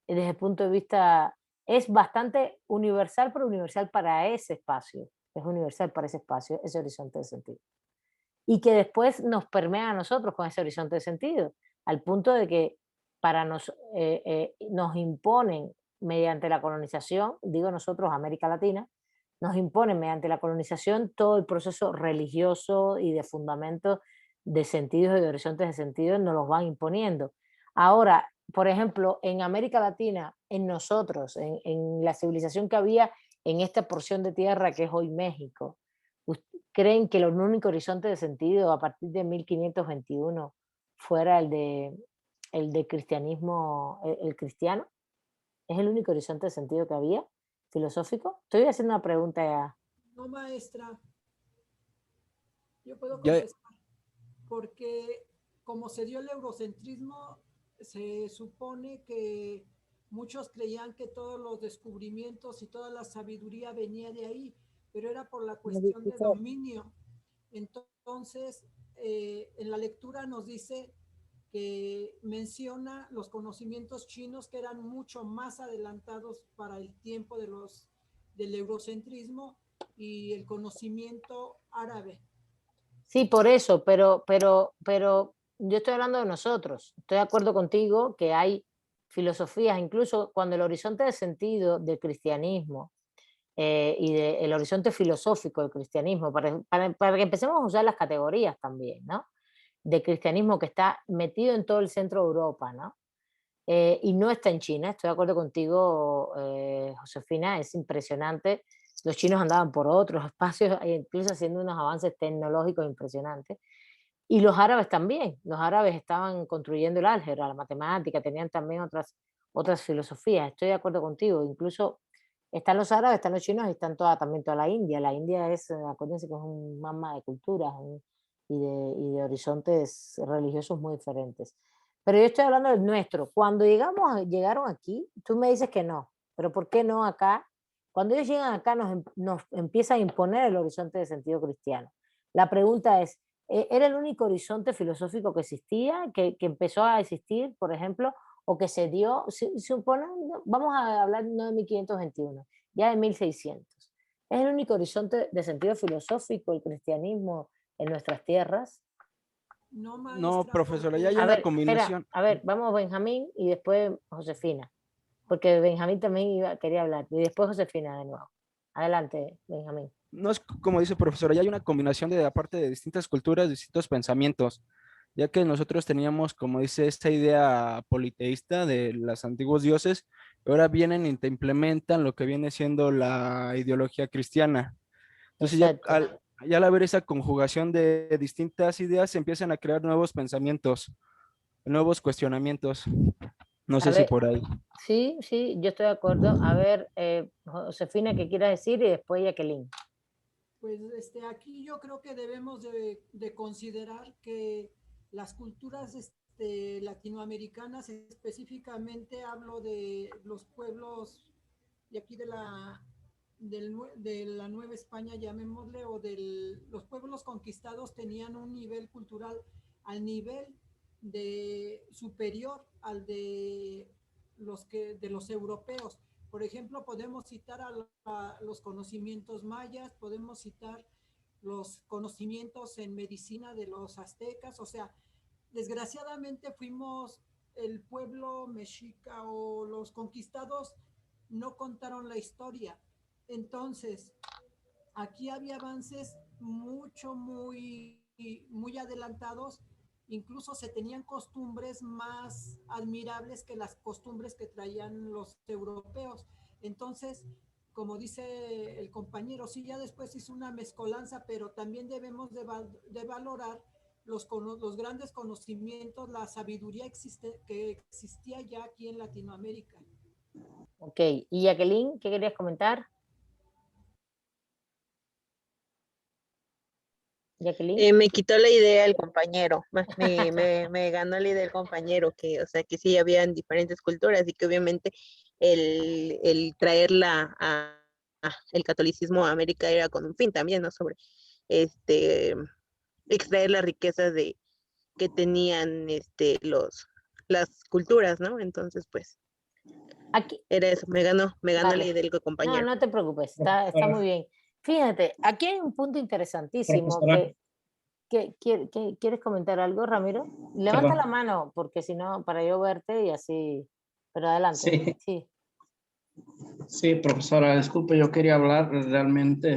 desde el punto de vista, es bastante universal, pero universal para ese espacio, es universal para ese espacio, ese horizonte de sentido. Y que después nos permea a nosotros con ese horizonte de sentido, al punto de que nos imponen mediante la colonización, digo nosotros, América Latina, nos imponen mediante la colonización todo el proceso religioso y de fundamentos de sentidos y de horizontes de sentido, nos los van imponiendo. Ahora, por ejemplo, en América Latina, en nosotros, en la civilización que había en esta porción de tierra que es hoy México, ¿creen que el único horizonte de sentido a partir de 1521 fuera el de cristianismo, el cristiano? ¿Es el único horizonte de sentido que había filosófico? Estoy haciendo una pregunta. No, maestra, yo puedo Ya, contestar, porque como se dio el eurocentrismo, se supone que muchos creían que todos los descubrimientos y toda la sabiduría venía de ahí, pero era por la cuestión de dominio. Entonces, en la lectura nos dice que menciona los conocimientos chinos que eran mucho más adelantados para el tiempo del eurocentrismo y el conocimiento árabe. Sí, por eso, pero yo estoy hablando de nosotros. Estoy de acuerdo contigo que hay filosofías, incluso cuando el horizonte de sentido del cristianismo y el horizonte filosófico del cristianismo, para que empecemos a usar las categorías también, ¿no? De cristianismo que está metido en todo el centro de Europa, ¿no? Y no está en China, estoy de acuerdo contigo, Josefina, es impresionante. Los chinos andaban por otros espacios, incluso haciendo unos avances tecnológicos impresionantes. Y los árabes también, los árabes estaban construyendo el álgebra, la matemática, tenían también otras filosofías, estoy de acuerdo contigo. Incluso están los árabes, están los chinos y están también toda la India. La India es, acuérdense que es un mama de culturas y de horizontes religiosos muy diferentes. Pero yo estoy hablando del nuestro. Cuando llegaron aquí, tú me dices que no, pero ¿por qué no acá? Cuando ellos llegan acá nos empiezan a imponer el horizonte de sentido cristiano. La pregunta es, ¿era el único horizonte filosófico que existía, que empezó a existir, por ejemplo, o que se dio, vamos a hablar no de 1521, ya de 1600? ¿Es el único horizonte de sentido filosófico el cristianismo en nuestras tierras? No, no, maestra, profesora, ya hay porque A una ver, espera, combinación. a ver, vamos Benjamín y después Josefina, porque Benjamín también quería hablar, y después Josefina de nuevo. Adelante, Benjamín. No es como dice profesora, ya hay una combinación de aparte de distintas culturas, distintos pensamientos, ya que nosotros teníamos, como dice, esta idea politeísta de los antiguos dioses, y ahora vienen y te implementan lo que viene siendo la ideología cristiana. Entonces Exacto. ya al haber esa conjugación de distintas ideas, se empiezan a crear nuevos pensamientos, nuevos cuestionamientos. No A sé si ver, por ahí. sí, sí, yo estoy de acuerdo. A ver, Josefina, ¿qué quieras decir? Y después Jacqueline. pues aquí yo creo que debemos de considerar que las culturas latinoamericanas, específicamente hablo de los pueblos de aquí de la Nueva España, llamémosle, o de los pueblos conquistados, tenían un nivel cultural al nivel superior al de los europeos. Por ejemplo, podemos citar a los conocimientos mayas, podemos citar los conocimientos en medicina de los aztecas. O sea, desgraciadamente fuimos el pueblo mexica o los conquistados no contaron la historia. Entonces, aquí había avances muy adelantados, incluso se tenían costumbres más admirables que las costumbres que traían los europeos. Entonces, como dice el compañero, sí, ya después hizo una mezcolanza, pero también debemos de valorar los grandes conocimientos, la sabiduría que existía ya aquí en Latinoamérica. Ok, y Jacqueline, ¿qué querías comentar? Jacqueline. Me quitó la idea el compañero, me ganó la idea el compañero, que, o sea, que sí habían diferentes culturas y que obviamente el traerla el catolicismo a América era con un fin también, ¿no? Sobre extraer las riquezas que tenían las culturas, ¿no? Entonces, pues, Aquí, era eso, me ganó la vale. idea del No, compañero. no te preocupes, está muy bien. Fíjate, aquí hay un punto interesantísimo Profesora, ¿quieres comentar algo, Ramiro? Levanta la perdón. mano, porque si no, para yo verte y así, pero adelante, Sí, sí. sí, profesora, disculpe, yo quería hablar realmente,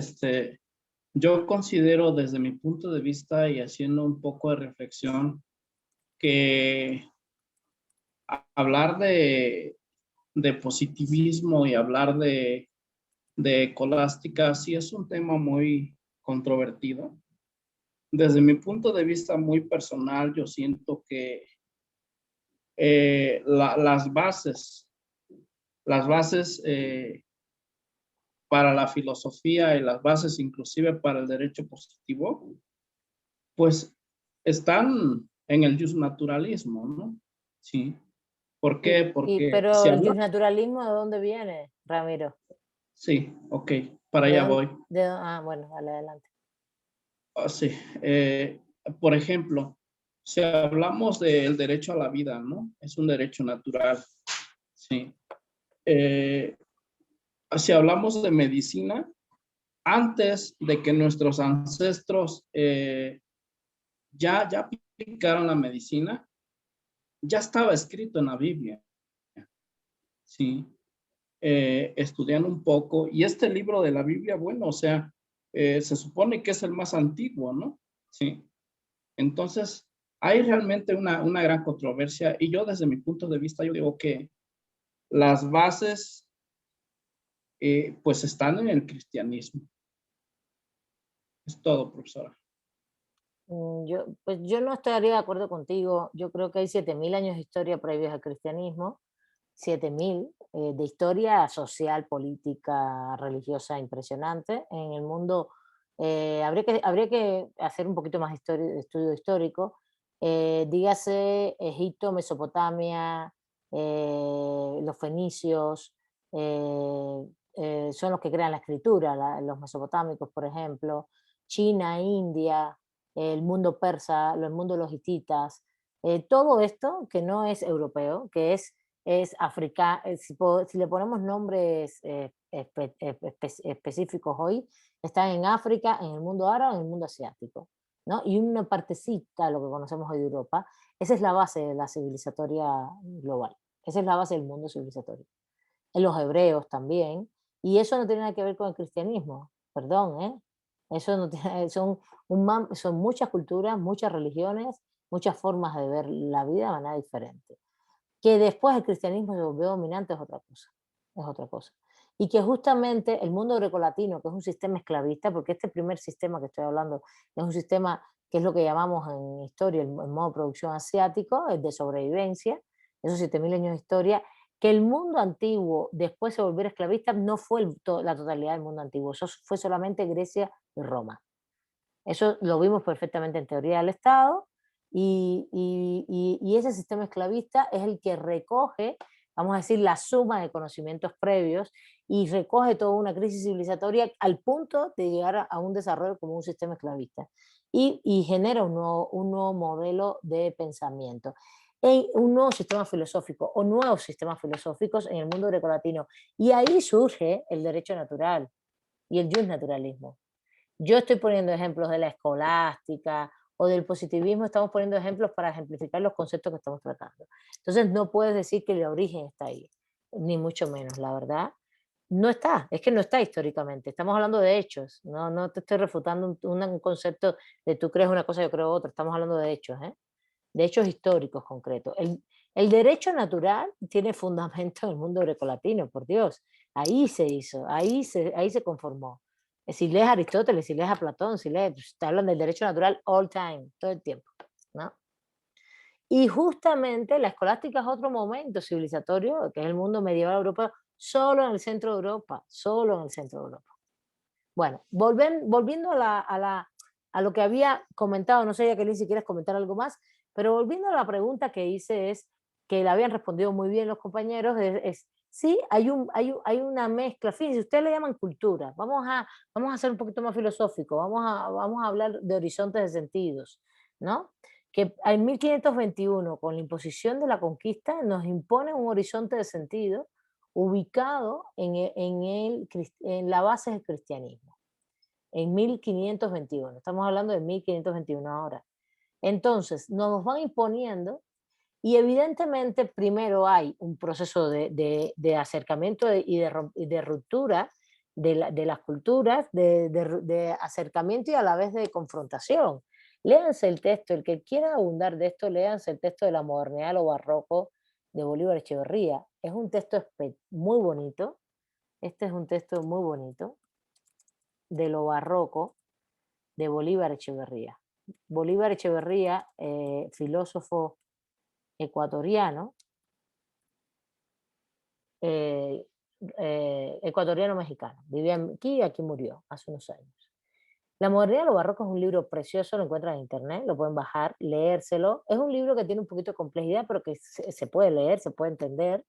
yo considero desde mi punto de vista y haciendo un poco de reflexión que hablar de positivismo y hablar de escolástica sí es un tema muy controvertido. Desde mi punto de vista muy personal, yo siento que las bases para la filosofía y las bases inclusive para el derecho positivo, pues están en el justnaturalismo, ¿no? Sí. ¿Por qué? Porque Pero si el habla... justnaturalismo, ¿de dónde viene, Ramiro? Sí, ok, para allá voy. Bueno, dale adelante. Sí, por ejemplo, si hablamos del derecho a la vida, ¿no? Es un derecho natural, sí. Si hablamos de medicina, antes de que nuestros ancestros ya aplicaron la medicina, ya estaba escrito en la Biblia, sí. Estudiando un poco, y este libro de la Biblia, bueno, o sea, se supone que es el más antiguo, ¿no? Sí. Entonces, hay realmente una gran controversia y yo desde mi punto de vista, yo digo que las bases pues están en el cristianismo. Es todo, profesora. Pues yo no estaría de acuerdo contigo. Yo creo que hay 7.000 años de historia previos al cristianismo, 7.000 de historia social, política, religiosa impresionante. En el mundo habría que hacer un poquito más de estudio histórico. Dígase Egipto, Mesopotamia, los fenicios, son los que crean la escritura, los mesopotámicos, por ejemplo, China, India, el mundo persa, el mundo de los hititas, todo esto que no es europeo, que es africano, si le ponemos nombres específicos hoy, están en África, en el mundo árabe, en el mundo asiático, ¿no? Y una partecita, lo que conocemos hoy de Europa, esa es la base de la civilizatoria global, esa es la base del mundo civilizatorio. En los hebreos también, y eso no tiene nada que ver con el cristianismo, perdón, ¿eh? Eso no tiene, son muchas culturas, muchas religiones, muchas formas de ver la vida de manera diferente. Que después el cristianismo se volvió dominante es otra cosa. Y que justamente el mundo grecolatino, que es un sistema esclavista, porque este primer sistema que estoy hablando es un sistema que es lo que llamamos en historia el modo de producción asiático, el de sobrevivencia, esos 7.000 años de historia, que el mundo antiguo después se volviera esclavista, no fue la totalidad del mundo antiguo, eso fue solamente Grecia y Roma. Eso lo vimos perfectamente en teoría del Estado y ese sistema esclavista es el que recoge, vamos a decir, la suma de conocimientos previos y recoge toda una crisis civilizatoria al punto de llegar a un desarrollo como un sistema esclavista y genera un nuevo modelo de pensamiento. Un nuevo sistema filosófico o nuevos sistemas filosóficos en el mundo grecolatino. Y ahí surge el derecho natural y el justnaturalismo. Yo estoy poniendo ejemplos de la escolástica o del positivismo, estamos poniendo ejemplos para ejemplificar los conceptos que estamos tratando. Entonces no puedes decir que el origen está ahí, ni mucho menos, la verdad. No está, es que no está históricamente, estamos hablando de hechos, no te estoy refutando un concepto de tú crees una cosa, yo creo otra, estamos hablando de hechos, ¿eh? De hechos históricos concretos. El derecho natural tiene fundamento en el mundo grecolatino, por Dios. Ahí se hizo, ahí se conformó. Si lees a Aristóteles, si lees a Platón, si lees, pues, te hablan del derecho natural all time, todo el tiempo, ¿no? Y justamente la escolástica es otro momento civilizatorio, que es el mundo medieval europeo, solo en el centro de Europa, solo en el centro de Europa. Bueno, volviendo a lo que había comentado, no sé, Jacqueline, si quieres comentar algo más, pero volviendo a la pregunta que hice es, que la habían respondido muy bien los compañeros, sí, hay una mezcla, fíjense, ustedes le llaman cultura, vamos a ser un poquito más filosófico, vamos a hablar de horizontes de sentidos, ¿no? Que en 1521, con la imposición de la conquista, nos impone un horizonte de sentido ubicado en la base del cristianismo, en 1521. Estamos hablando de 1521 ahora. Entonces, nos van imponiendo y evidentemente primero hay un proceso de acercamiento y de ruptura de las culturas, de acercamiento y a la vez de confrontación. Léanse el texto, el que quiera abundar de esto, léanse el texto de la modernidad o barroco de Bolívar Echeverría. Es un texto muy bonito, este es un texto muy bonito de lo barroco de Bolívar Echeverría. Bolívar Echeverría, filósofo ecuatoriano, eh, ecuatoriano-mexicano. Vivía aquí y aquí murió hace unos años. La modernidad de lo barroco es un libro precioso, lo encuentran en internet, lo pueden bajar, leérselo. Es un libro que tiene un poquito de complejidad, pero que se puede leer, se puede entender,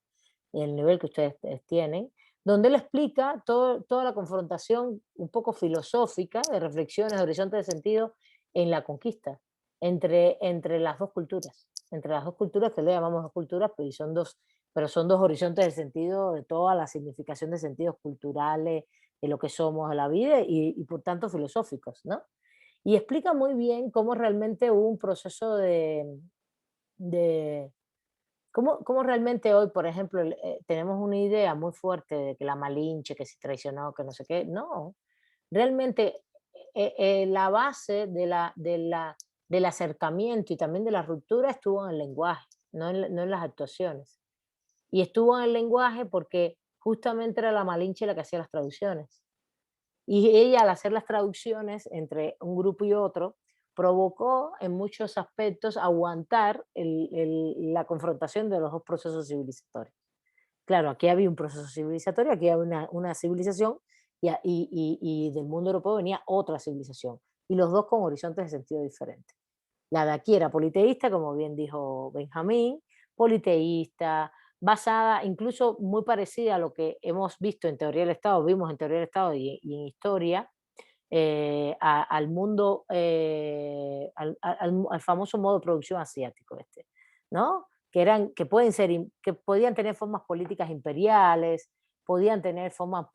en el nivel que ustedes tienen, donde él explica toda la confrontación un poco filosófica de reflexiones, de horizonte de sentido en la conquista, entre las dos culturas que le llamamos dos culturas, pero son dos horizontes de sentido de toda la significación de sentidos culturales, de lo que somos, de la vida y por tanto filosóficos, ¿no? Y explica muy bien cómo realmente hubo un proceso de cómo realmente hoy, por ejemplo, tenemos una idea muy fuerte de que la Malinche, que si traicionó, que no sé qué. No, realmente la base del acercamiento y también de la ruptura estuvo en el lenguaje, no en las actuaciones. Y estuvo en el lenguaje porque justamente era la Malinche la que hacía las traducciones. Y ella, al hacer las traducciones entre un grupo y otro, provocó en muchos aspectos aguantar la confrontación de los dos procesos civilizatorios. Claro, aquí había un proceso civilizatorio, aquí había una civilización y del mundo europeo venía otra civilización, y los dos con horizontes de sentido diferentes. La de aquí era politeísta, como bien dijo Benjamín, politeísta, basada, incluso muy parecida a lo que hemos visto en teoría del Estado, vimos en teoría del Estado y en historia, al mundo, al famoso modo de producción asiático, ¿no? Que podían tener formas políticas imperiales, podían tener formas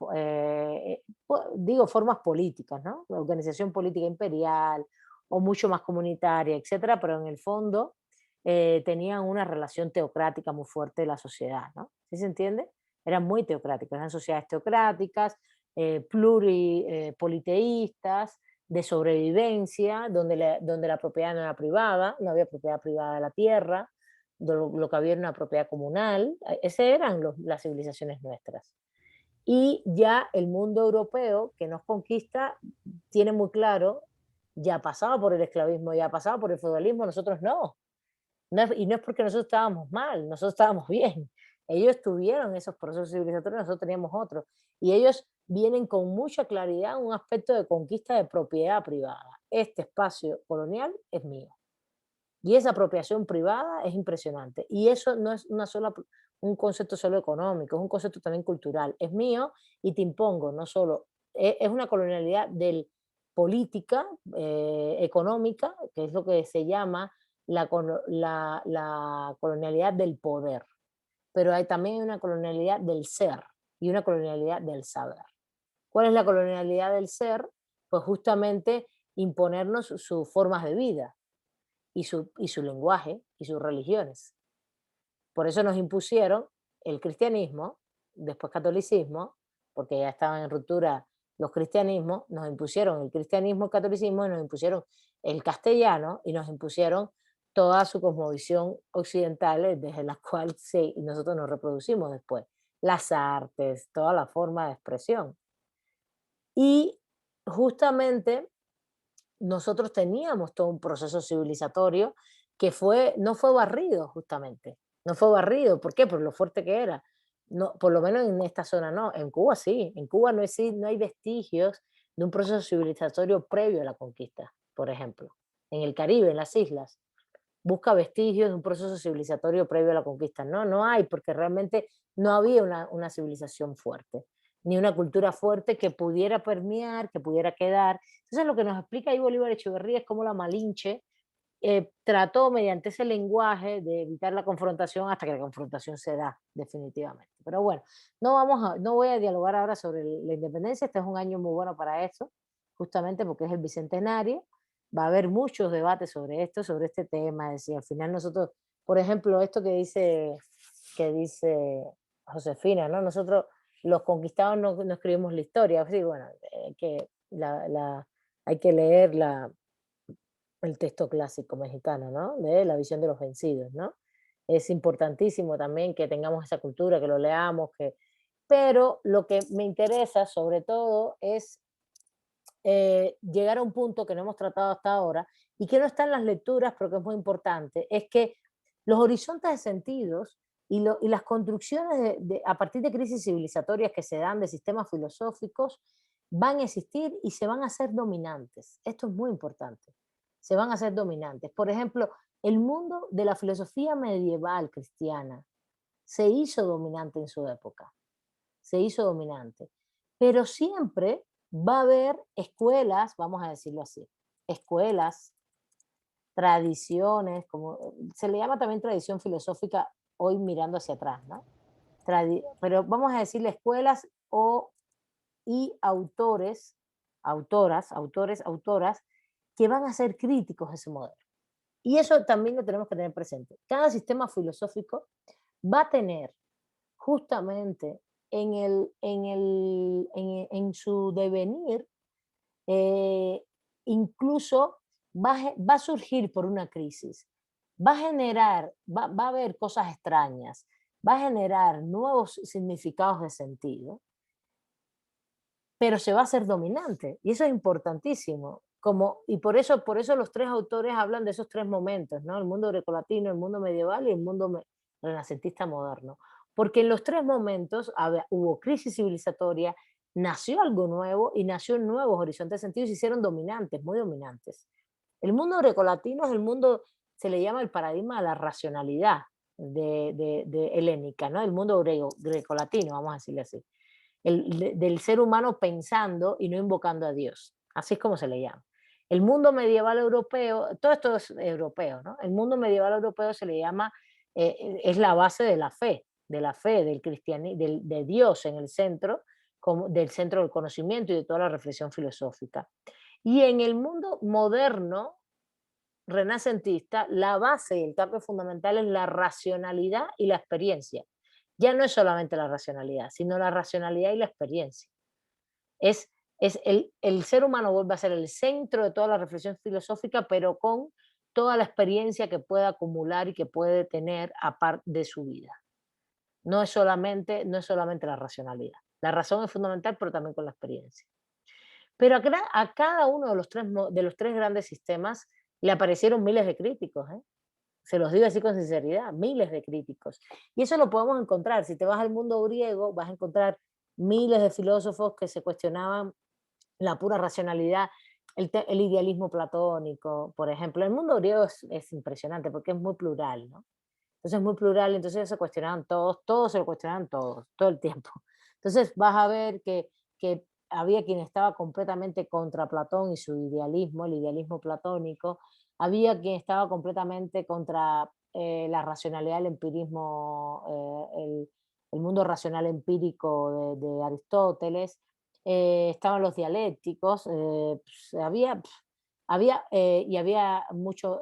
políticas, ¿no? La organización política imperial o mucho más comunitaria, etcétera, pero en el fondo tenían una relación teocrática muy fuerte de la sociedad, ¿no? ¿Sí se entiende? Eran muy teocráticas, eran sociedades teocráticas, politeístas, de sobrevivencia, donde la propiedad no era privada, no había propiedad privada de la tierra, lo que había era una propiedad comunal. Esas eran las civilizaciones nuestras. Y ya el mundo europeo que nos conquista tiene muy claro, ya pasaba por el esclavismo, ya pasaba por el feudalismo, nosotros no. Y no es porque nosotros estábamos mal, nosotros estábamos bien. Ellos tuvieron esos procesos civilizatorios, nosotros teníamos otros. Y ellos vienen con mucha claridad un aspecto de conquista de propiedad privada. Este espacio colonial es mío. Y esa apropiación privada es impresionante. Y eso no es un concepto solo económico, es un concepto también cultural. Es mío y te impongo, no solo. Es una colonialidad política, económica, que es lo que se llama la colonialidad del poder. Pero hay también una colonialidad del ser y una colonialidad del saber. ¿Cuál es la colonialidad del ser? pues justamente imponernos sus formas de vida y su lenguaje y sus religiones. Por eso nos impusieron el cristianismo, después catolicismo, porque ya estaban en ruptura los cristianismos, nos impusieron el cristianismo, el catolicismo, y nos impusieron el castellano y nos impusieron toda su cosmovisión occidental desde la cual nosotros nos reproducimos después. Las artes, toda la forma de expresión. Y justamente nosotros teníamos todo un proceso civilizatorio que no fue barrido justamente, no fue barrido. ¿Por qué? Por lo fuerte que era. No, por lo menos en esta zona no, en Cuba sí, en Cuba no hay vestigios de un proceso civilizatorio previo a la conquista, por ejemplo. En el Caribe, en las islas, busca vestigios de un proceso civilizatorio previo a la conquista. No, no hay, porque realmente no había una civilización fuerte, ni una cultura fuerte que pudiera permear, que pudiera quedar. Entonces lo que nos explica ahí Bolívar Echeverría es cómo la Malinche trató mediante ese lenguaje de evitar la confrontación hasta que la confrontación se da definitivamente. Pero bueno, no voy a dialogar ahora sobre la independencia. Este es un año muy bueno para eso, justamente porque es el bicentenario. Va a haber muchos debates sobre esto, sobre este tema. Es decir, al final nosotros, por ejemplo, esto que dice Josefina, ¿no? Nosotros los conquistados no escribimos la historia. Sí, bueno, hay que leer el texto clásico mexicano, ¿no? De la visión de los vencidos, ¿no? Es importantísimo también que tengamos esa cultura, que lo leamos, pero lo que me interesa sobre todo es llegar a un punto que no hemos tratado hasta ahora y que no está en las lecturas, pero que es muy importante, es que los horizontes de sentidos y las construcciones a partir de crisis civilizatorias que se dan de sistemas filosóficos van a existir y se van a hacer dominantes. Esto es muy importante. Se van a hacer dominantes. Por ejemplo, el mundo de la filosofía medieval cristiana se hizo dominante en su época. Se hizo dominante. Pero siempre va a haber escuelas, vamos a decirlo así, escuelas, tradiciones, como se le llama también tradición filosófica hoy mirando hacia atrás, ¿no? Pero vamos a decirle escuelas y autores, autoras, que van a ser críticos de ese modelo. Y eso también lo tenemos que tener presente. Cada sistema filosófico va a tener justamente en su devenir, incluso va a surgir por una crisis, va a haber cosas extrañas, va a generar nuevos significados de sentido, pero se va a hacer dominante, y eso es importantísimo. Y por eso los tres autores hablan de esos tres momentos, ¿no? El mundo grecolatino, el mundo medieval y el mundo renacentista moderno. Porque en los tres momentos hubo crisis civilizatoria, nació algo nuevo y nació nuevos horizontes de sentido y se hicieron dominantes, muy dominantes. El mundo grecolatino es el mundo, se le llama el paradigma de la racionalidad de helénica, ¿no? El mundo grecolatino, vamos a decirle así. Del ser humano pensando y no invocando a Dios. Así es como se le llama. El mundo medieval europeo, todo esto es europeo, ¿no? El mundo medieval europeo se le llama, es la base de la fe, del cristianismo, de Dios en el centro, como del centro del conocimiento y de toda la reflexión filosófica. Y en el mundo moderno, renacentista, la base y el cambio fundamental es la racionalidad y la experiencia. Ya no es solamente la racionalidad, sino la racionalidad y la experiencia. Es el ser humano vuelve a ser el centro de toda la reflexión filosófica, pero con toda la experiencia que puede acumular y que puede tener aparte de su vida. No es solamente la racionalidad. La razón es fundamental, pero también con la experiencia. Pero a cada uno de los tres grandes sistemas le aparecieron miles de críticos, ¿eh? Se los digo así con sinceridad, miles de críticos. Y eso lo podemos encontrar. Si te vas al mundo griego, vas a encontrar miles de filósofos que se cuestionaban la pura racionalidad, el idealismo platónico, por ejemplo. El mundo griego es impresionante porque es muy plural, ¿no? Entonces es muy plural, entonces ellos se cuestionaban todos se lo cuestionaban todos, todo el tiempo. Entonces vas a ver que había quien estaba completamente contra Platón y su idealismo, el idealismo platónico, había quien estaba completamente contra la racionalidad, el empirismo, el mundo racional empírico de Aristóteles, estaban los dialécticos, había muchas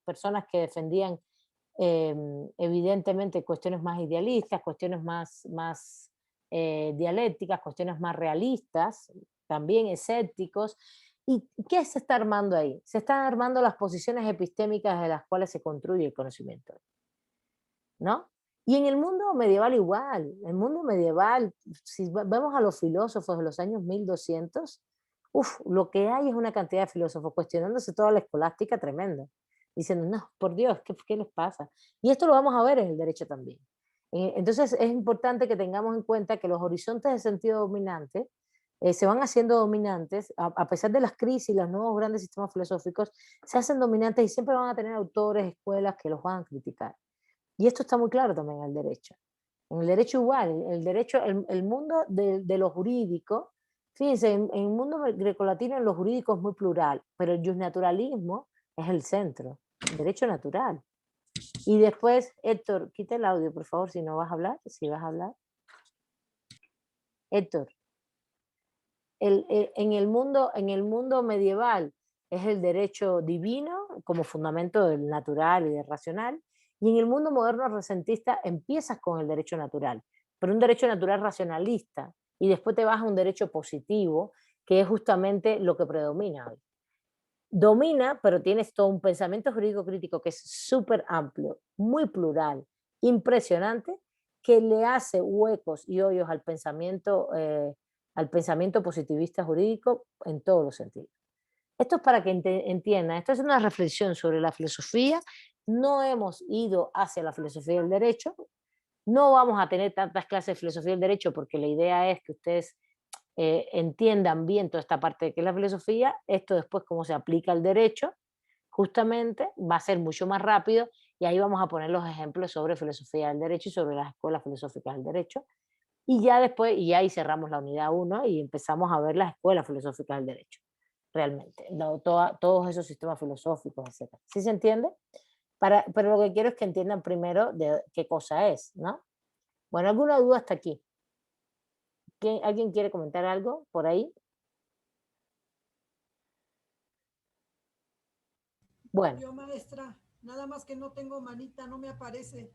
personas que defendían evidentemente cuestiones más idealistas, cuestiones más dialécticas, cuestiones más realistas, también escépticos. ¿Y qué se está armando ahí? Se están armando las posiciones epistémicas de las cuales se construye el conocimiento, ¿no? Y en el mundo medieval igual, el mundo medieval, si vemos a los filósofos de los años 1200, lo que hay es una cantidad de filósofos cuestionándose toda la escolástica tremenda, diciendo, no, por Dios, ¿qué les pasa? Y esto lo vamos a ver en el derecho también. Entonces es importante que tengamos en cuenta que los horizontes de sentido dominante se van haciendo dominantes, a pesar de las crisis, los nuevos grandes sistemas filosóficos se hacen dominantes y siempre van a tener autores, escuelas que los van a criticar. Y esto está muy claro también en el derecho. En el derecho igual, el derecho, el mundo de lo jurídico, fíjense, en el mundo grecolatino en lo jurídico es muy plural, pero el justnaturalismo es el centro, el derecho natural. Y después, Héctor, quita el audio, por favor, si no vas a hablar, si vas a hablar. Héctor, en el mundo medieval es el derecho divino como fundamento del natural y del racional, y en el mundo moderno recentista empiezas con el derecho natural, pero un derecho natural racionalista, y después te vas a un derecho positivo, que es justamente lo que predomina hoy. Domina, pero tienes todo un pensamiento jurídico crítico que es súper amplio, muy plural, impresionante, que le hace huecos y hoyos al pensamiento positivista jurídico en todos los sentidos. Esto es para que entiendan, esto es una reflexión sobre la filosofía, no hemos ido hacia la filosofía del derecho, no vamos a tener tantas clases de filosofía del derecho porque la idea es que ustedes entiendan bien toda esta parte de que es la filosofía, esto después cómo se aplica al derecho, justamente va a ser mucho más rápido y ahí vamos a poner los ejemplos sobre filosofía del derecho y sobre las escuelas filosóficas del derecho. Y ya después, y ahí cerramos la unidad 1 y empezamos a ver las escuelas filosóficas del derecho, realmente, todos esos sistemas filosóficos, etc. ¿Sí se entiende? Pero lo que quiero es que entiendan primero de qué cosa es, ¿no? Bueno, ¿alguna duda hasta aquí? ¿Alguien quiere comentar algo por ahí? Bueno. Yo, maestra, nada más que no tengo manita, no me aparece.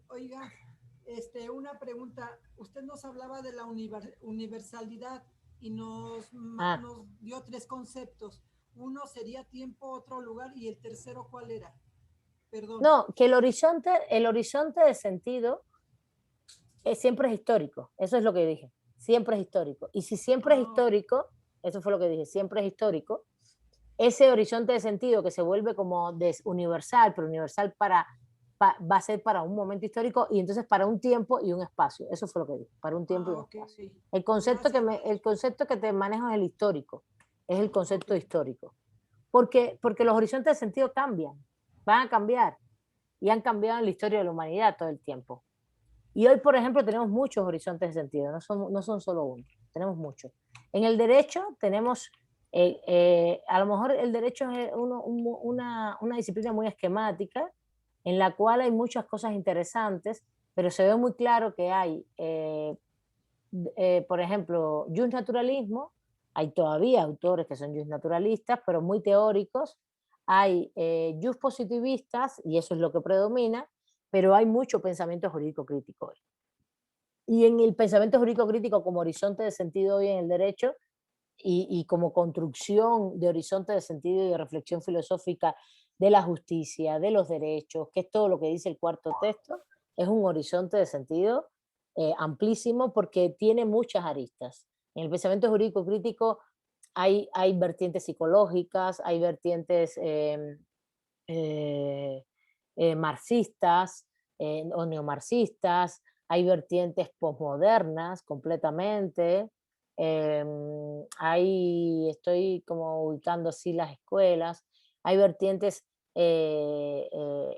Oiga, una pregunta. Usted nos hablaba de la universalidad y nos dio 3 conceptos. Uno sería tiempo, otro lugar, y el tercero, ¿cuál era? Perdón. No, que el horizonte de sentido siempre es histórico. Eso es lo que dije. Siempre es histórico. Y si siempre es histórico, eso fue lo que dije, siempre es histórico, ese horizonte de sentido que se vuelve como universal, pero universal va a ser para un momento histórico y entonces para un tiempo y un espacio. Eso fue lo que dije, para un tiempo y un espacio. El concepto que te manejo es el histórico, es el concepto histórico. Porque los horizontes de sentido cambian, van a cambiar y han cambiado en la historia de la humanidad todo el tiempo. Y hoy, por ejemplo, tenemos muchos horizontes de sentido, no son solo uno, tenemos muchos. En el derecho tenemos, a lo mejor el derecho es una disciplina muy esquemática, en la cual hay muchas cosas interesantes, pero se ve muy claro que hay, por ejemplo, justnaturalismo, hay todavía autores que son justnaturalistas, pero muy teóricos, hay justpositivistas, y eso es lo que predomina, pero hay mucho pensamiento jurídico crítico hoy. Y en el pensamiento jurídico crítico como horizonte de sentido hoy en el derecho y como construcción de horizonte de sentido y de reflexión filosófica de la justicia, de los derechos, que es todo lo que dice el cuarto texto, es un horizonte de sentido amplísimo porque tiene muchas aristas. En el pensamiento jurídico crítico hay vertientes psicológicas, hay vertientes marxistas o neomarxistas, hay vertientes posmodernas completamente, estoy como ubicando así las escuelas, hay vertientes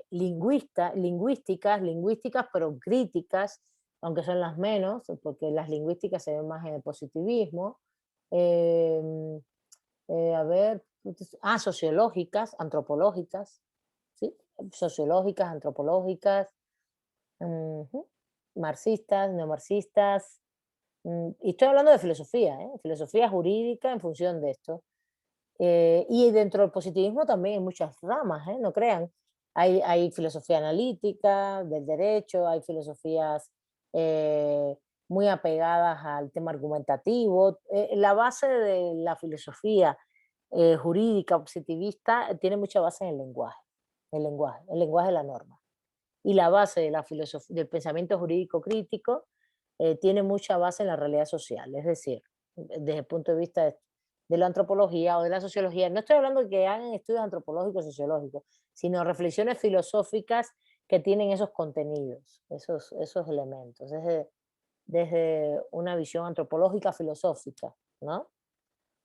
lingüísticas, pero críticas, aunque son las menos, porque las lingüísticas se ven más en el positivismo. Sociológicas, antropológicas, ¿sí? Sociológicas, antropológicas, marxistas, neomarxistas, Y estoy hablando de filosofía, filosofía jurídica en función de esto. Y dentro del positivismo también hay muchas ramas, no crean. Hay filosofía analítica, del derecho, hay filosofías eh, muy apegadas al tema argumentativo. La base de la filosofía jurídica positivista tiene mucha base en el lenguaje de la norma. Y la base de la del pensamiento jurídico crítico tiene mucha base en la realidad social, es decir, desde el punto de vista de la antropología o de la sociología. No estoy hablando de que hagan estudios antropológicos, sociológicos, sino reflexiones filosóficas que tienen esos contenidos, esos elementos, desde una visión antropológica filosófica, ¿no?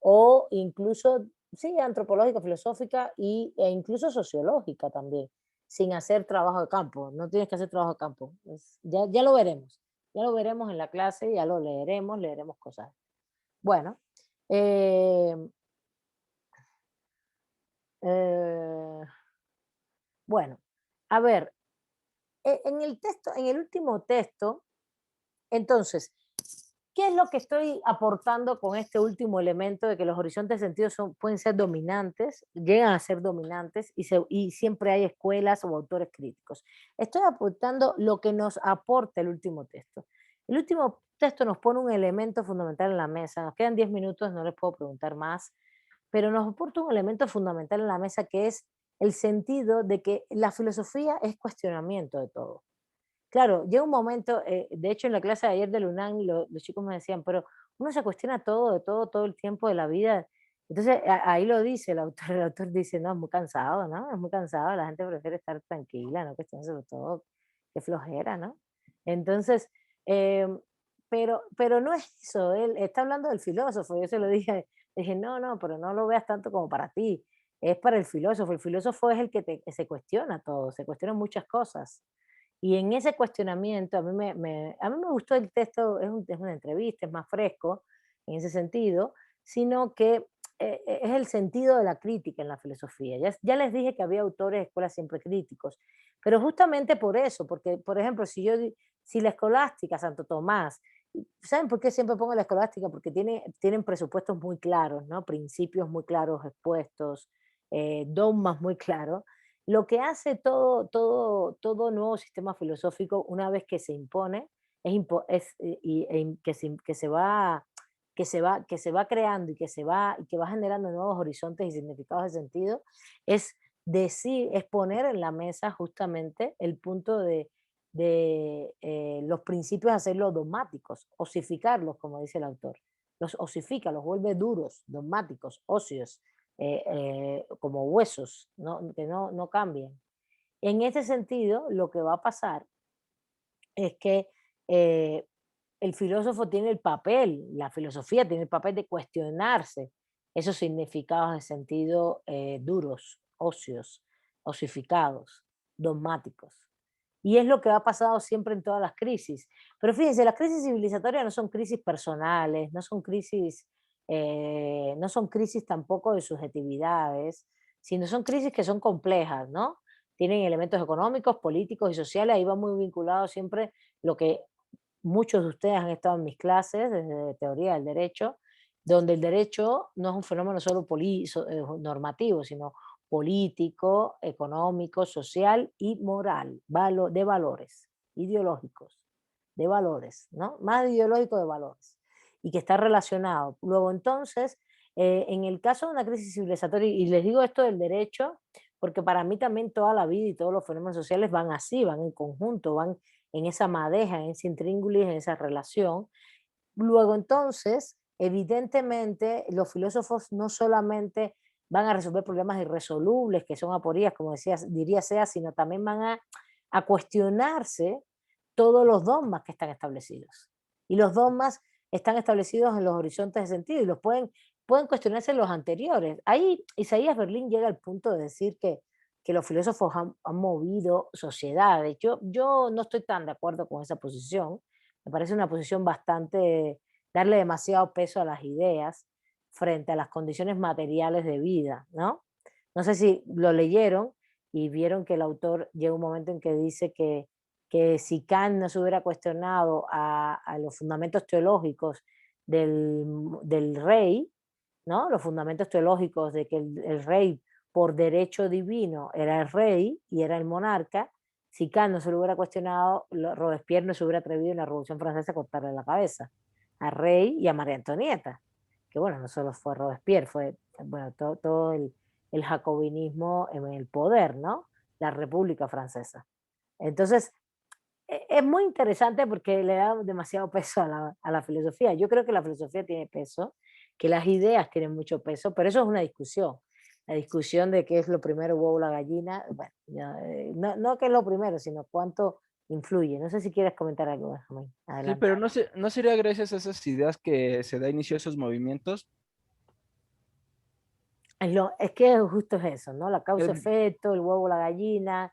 O incluso, sí, antropológica, filosófica e incluso sociológica también, sin hacer trabajo de campo. No tienes que hacer trabajo de campo. Ya lo veremos en la clase, ya lo leeremos cosas. Bueno, eh, eh, bueno, a ver, en el texto, en el último texto, entonces, ¿qué es lo que estoy aportando con este último elemento de que los horizontes de sentido pueden ser dominantes, llegan a ser dominantes y siempre hay escuelas o autores críticos? Estoy aportando lo que nos aporta el último texto. El último texto nos pone un elemento fundamental en la mesa. Nos quedan 10 minutos, no les puedo preguntar más, pero nos aporta un elemento fundamental en la mesa que es el sentido de que la filosofía es cuestionamiento de todo. Claro, llega un momento, de hecho en la clase de ayer del UNAM los chicos me decían, pero uno se cuestiona todo, de todo, todo el tiempo de la vida. Entonces ahí lo dice el autor dice, no, es muy cansado, ¿no? Es muy cansado, la gente prefiere estar tranquila, no cuestionarse todo, qué flojera, ¿no? Entonces, eh, pero no es eso, él está hablando del filósofo, yo se lo dije, dije, no, no, pero no lo veas tanto como para ti, es para el filósofo es el que se cuestiona todo, se cuestiona muchas cosas. Y en ese cuestionamiento, a mí me gustó el texto, es una entrevista, es más fresco en ese sentido, sino que es el sentido de la crítica en la filosofía. Ya les dije que había autores de escuela siempre críticos, pero justamente por eso, porque, por ejemplo, si la escolástica, Santo Tomás, ¿saben por qué siempre pongo la escolástica? Porque tienen presupuestos muy claros, ¿no? Principios muy claros expuestos, dogmas muy claros. Lo que hace todo nuevo sistema filosófico, una vez que se impone, que se va creando y que va generando nuevos horizontes y significados de sentido, es es poner en la mesa justamente el punto de los principios, hacerlos dogmáticos, osificarlos, como dice el autor. Los osifica, los vuelve duros, dogmáticos, óseos, como huesos, que no cambien. En ese sentido, lo que va a pasar es que eh, el filósofo tiene el papel, la filosofía tiene el papel de cuestionarse esos significados de sentido duros, óseos, osificados, dogmáticos. Y es lo que ha pasado siempre en todas las crisis. Pero fíjense, las crisis civilizatorias no son crisis personales, no son crisis tampoco de subjetividades, sino son crisis que son complejas, ¿no? Tienen elementos económicos, políticos y sociales, ahí va muy vinculado siempre lo que muchos de ustedes han estado en mis clases, desde teoría del derecho, donde el derecho no es un fenómeno solo normativo, sino político, económico, social y moral, de valores, ideológicos, de valores, ¿no? Más ideológico de valores, y que está relacionado. Luego, entonces, en el caso de una crisis civilizatoria, y les digo esto del derecho, porque para mí también toda la vida y todos los fenómenos sociales van así, van en conjunto, van en esa madeja, en ese intríngulis, en esa relación. Luego entonces, evidentemente, los filósofos no solamente van a resolver problemas irresolubles, que son aporías, como diría Sea, sino también van a cuestionarse todos los dogmas que están establecidos. Y los dogmas están establecidos en los horizontes de sentido y pueden cuestionarse los anteriores. Ahí Isaías Berlín llega al punto de decir que los filósofos han movido sociedades. Yo no estoy tan de acuerdo con esa posición. Me parece una posición bastante, darle demasiado peso a las ideas frente a las condiciones materiales de vida, ¿no? No sé si lo leyeron y vieron que el autor llega un momento en que dice que que si Kant no se hubiera cuestionado a los fundamentos teológicos del rey, ¿no? Los fundamentos teológicos de que el rey por derecho divino era el rey y era el monarca, si Kant no se lo hubiera cuestionado, Robespierre no se hubiera atrevido en la Revolución Francesa a cortarle la cabeza al rey y a María Antonieta, que bueno, no solo fue Robespierre, fue bueno, todo el jacobinismo en el poder, ¿no? La República Francesa. Entonces, es muy interesante porque le da demasiado peso a la filosofía. Yo creo que la filosofía tiene peso, que las ideas tienen mucho peso, pero eso es una discusión. La discusión de qué es lo primero, el huevo o la gallina, bueno, no qué es lo primero, sino cuánto influye. No sé si quieres comentar algo, Benjamín. Sí, Adelante. pero no sería gracias a esas ideas que se da inicio a esos movimientos. Es que justo es eso, ¿no? La Eh, causa-efecto, el huevo, la gallina,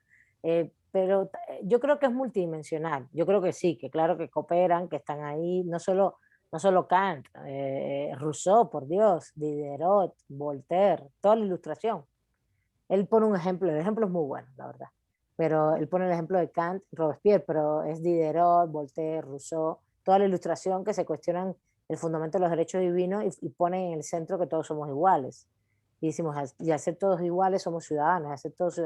pero yo creo que es multidimensional. Yo creo que sí, que claro que cooperan, que están ahí, no solo Kant, Rousseau, por Dios, Diderot, Voltaire, toda la ilustración. Él pone un ejemplo, el ejemplo es muy bueno, la verdad, pero él pone el ejemplo de Kant, Robespierre, pero es Diderot, Voltaire, Rousseau, toda la ilustración que se cuestionan el fundamento de los derechos divinos y ponen en el centro que todos somos iguales. Y decimos, y al ser todos iguales somos ciudadanos, al ser todos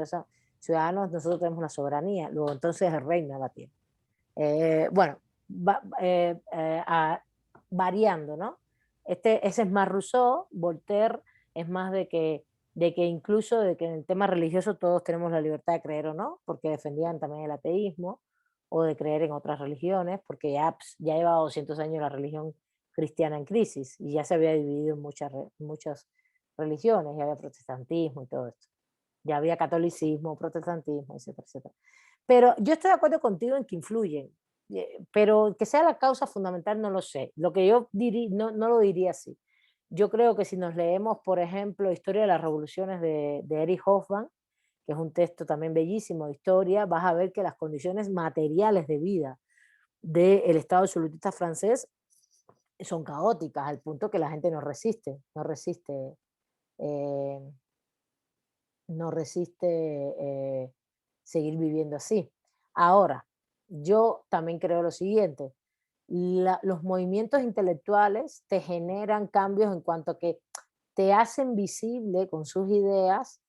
ciudadanos nosotros tenemos una soberanía, luego entonces el reino la tiene. Bueno, va, variando, ¿no? Ese es más Rousseau, Voltaire es más de que incluso de que en el tema religioso todos tenemos la libertad de creer o no, porque defendían también el ateísmo, o de creer en otras religiones, porque ya lleva 200 años la religión cristiana en crisis y ya se había dividido en muchas religiones, ya había protestantismo y todo esto. Ya había catolicismo, protestantismo, etcétera, etcétera. Pero yo estoy de acuerdo contigo en que influyen, pero que sea la causa fundamental no lo sé. Lo que yo diría, no lo diría así. Yo creo que si nos leemos, por ejemplo, Historia de las Revoluciones de Erich Hoffmann, que es un texto también bellísimo de historia, vas a ver que las condiciones materiales de vida del Estado absolutista francés son caóticas, al punto que la gente eh, no resiste seguir viviendo así. Ahora, yo también creo lo siguiente, los movimientos intelectuales te generan cambios en cuanto a que te hacen visible con sus ideas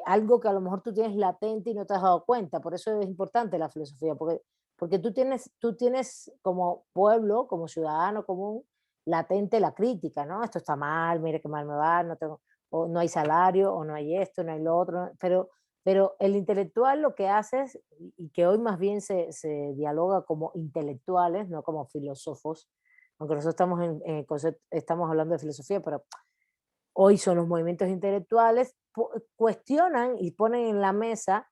algo que a lo mejor tú tienes latente y no te has dado cuenta. Por eso es importante la filosofía, porque tú tienes como pueblo, como ciudadano común, latente la crítica, ¿no? Esto está mal, mire qué mal me va, no tengo, o no hay salario, o no hay esto, no hay lo otro, pero el intelectual lo que hace es, y que hoy más bien se dialoga como intelectuales, no como filósofos, aunque nosotros estamos hablando de filosofía, pero hoy son los movimientos intelectuales, cuestionan y ponen en la mesa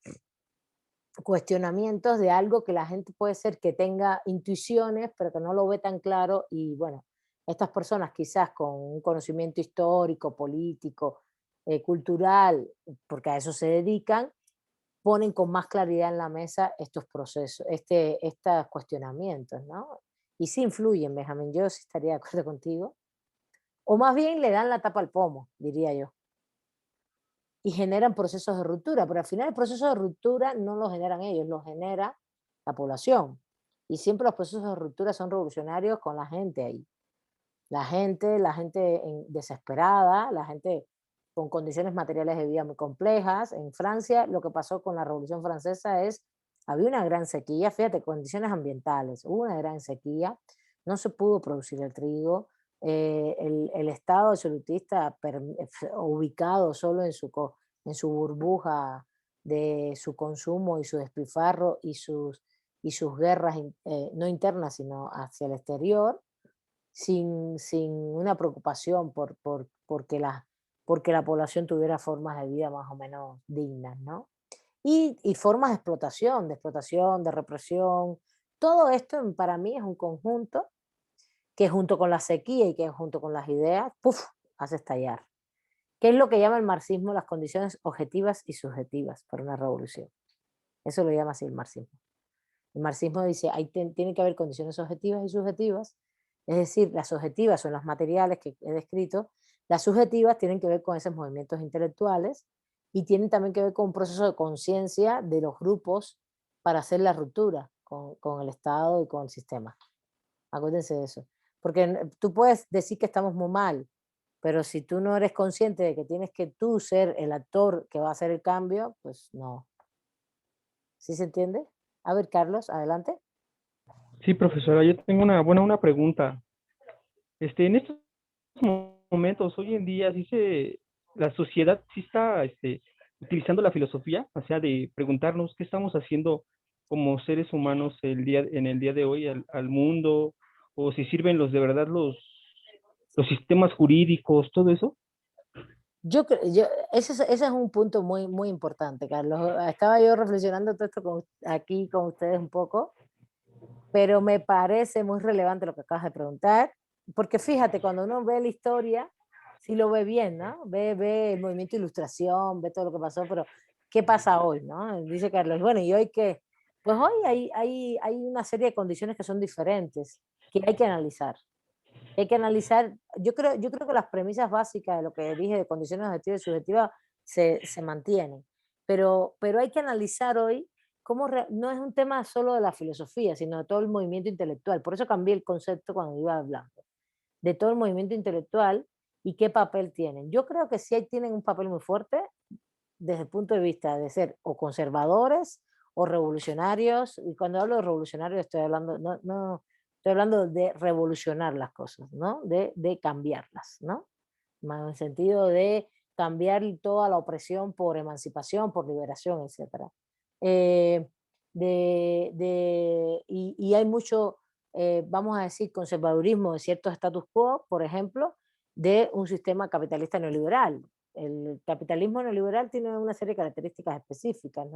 cuestionamientos de algo que la gente puede ser que tenga intuiciones, pero que no lo ve tan claro y bueno, estas personas quizás con un conocimiento histórico, político, cultural, porque a eso se dedican, ponen con más claridad en la mesa estos procesos, estos cuestionamientos, ¿no? Y sí influyen, Benjamín, yo sí estaría de acuerdo contigo. O más bien le dan la tapa al pomo, diría yo. Y generan procesos de ruptura, pero al final el proceso de ruptura no lo generan ellos, lo genera la población. Y siempre los procesos de ruptura son revolucionarios con la gente ahí. La gente desesperada, la gente con condiciones materiales de vida muy complejas. En Francia, lo que pasó con la Revolución Francesa es, había una gran sequía, fíjate, condiciones ambientales, hubo una gran sequía, no se pudo producir el trigo, el Estado absolutista ubicado solo en su burbuja de su consumo y su despilfarro y sus guerras, no internas, sino hacia el exterior, sin una preocupación porque la población tuviera formas de vida más o menos dignas, ¿no? Y formas de explotación, de represión. Todo esto para mí es un conjunto que junto con la sequía y que junto con las ideas, ¡puf!, hace estallar. ¿Qué es lo que llama el marxismo las condiciones objetivas y subjetivas para una revolución? Eso lo llama así el marxismo. El marxismo dice, tiene que haber condiciones objetivas y subjetivas, es decir, las objetivas son las materiales que he descrito, las subjetivas tienen que ver con esos movimientos intelectuales y tienen también que ver con un proceso de conciencia de los grupos para hacer la ruptura con el Estado y con el sistema. Acuérdense de eso. Porque tú puedes decir que estamos muy mal, pero si tú no eres consciente de que tienes que tú ser el actor que va a hacer el cambio, pues no. ¿Sí se entiende? A ver, Carlos, adelante. Sí, profesora, yo tengo una pregunta. En estos momentos, hoy en día, la sociedad sí está utilizando la filosofía, o sea, de preguntarnos qué estamos haciendo como seres humanos en el día de hoy al mundo, o si sirven de verdad los sistemas jurídicos, todo eso. Ese es un punto muy, muy importante, Carlos. Estaba yo reflexionando todo esto aquí con ustedes un poco, pero me parece muy relevante lo que acabas de preguntar, porque fíjate, cuando uno ve la historia, sí lo ve bien, ¿no? Ve el movimiento de Ilustración, ve todo lo que pasó, pero ¿qué pasa hoy, no? Dice Carlos, bueno, ¿y hoy qué? Pues hoy hay una serie de condiciones que son diferentes, que hay que analizar. Hay que analizar, yo creo que las premisas básicas de lo que dije de condiciones objetivas y subjetivas se mantienen, pero hay que analizar hoy no es un tema solo de la filosofía, sino de todo el movimiento intelectual. Por eso cambié el concepto cuando iba hablando, de todo el movimiento intelectual y qué papel tienen. Yo creo que sí tienen un papel muy fuerte desde el punto de vista de ser o conservadores o revolucionarios, y cuando hablo de revolucionarios estoy hablando, no estoy hablando de revolucionar las cosas, ¿no? De cambiarlas, ¿no? Más en el sentido de cambiar toda la opresión por emancipación, por liberación, etc. Y hay mucho, vamos a decir, conservadurismo de ciertos status quo, por ejemplo, de un sistema capitalista neoliberal. El capitalismo neoliberal tiene una serie de características específicas,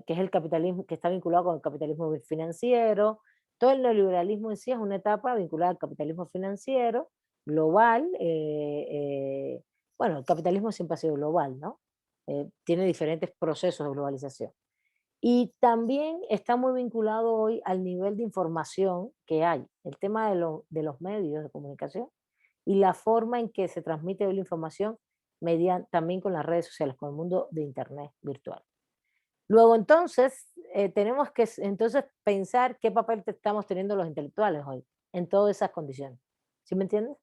que es el capitalismo que está vinculado con el capitalismo financiero. Todo el neoliberalismo en sí es una etapa vinculada al capitalismo financiero global. Bueno, el capitalismo siempre ha sido global, ¿no? Tiene diferentes procesos de globalización. Y también está muy vinculado hoy al nivel de información que hay, el tema de los medios de comunicación y la forma en que se transmite hoy la información también con las redes sociales, con el mundo de Internet virtual. Luego entonces tenemos que entonces pensar qué papel estamos teniendo los intelectuales hoy en todas esas condiciones. ¿Sí me entiendes?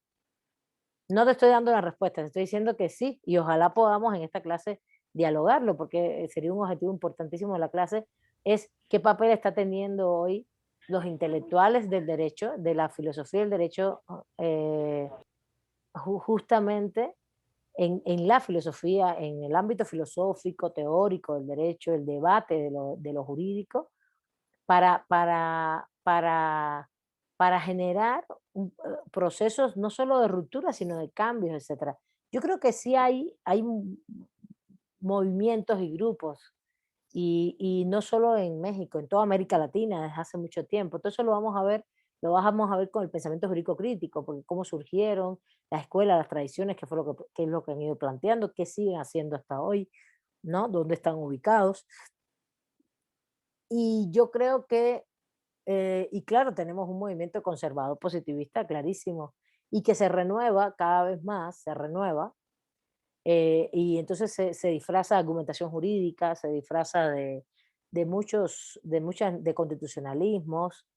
No te estoy dando la respuesta, te estoy diciendo que sí, y ojalá podamos en esta clase dialogarlo, porque sería un objetivo importantísimo de la clase, es qué papel está teniendo hoy los intelectuales del derecho, de la filosofía del derecho, justamente en la filosofía, en el ámbito filosófico, teórico del derecho, el debate de lo jurídico, para generar procesos no solo de ruptura, sino de cambios, etc. Yo creo que sí hay movimientos y grupos, y no solo en México, en toda América Latina desde hace mucho tiempo. Todo eso lo vamos a ver con el pensamiento jurídico crítico, porque cómo surgieron las escuelas, las tradiciones, qué es lo que han ido planteando, qué siguen haciendo hasta hoy, ¿no? ¿Dónde están ubicados? Y yo creo que y claro, tenemos un movimiento conservador positivista clarísimo y que se renueva cada vez más, se renueva, y entonces se disfraza de argumentación jurídica, se disfraza de constitucionalismos,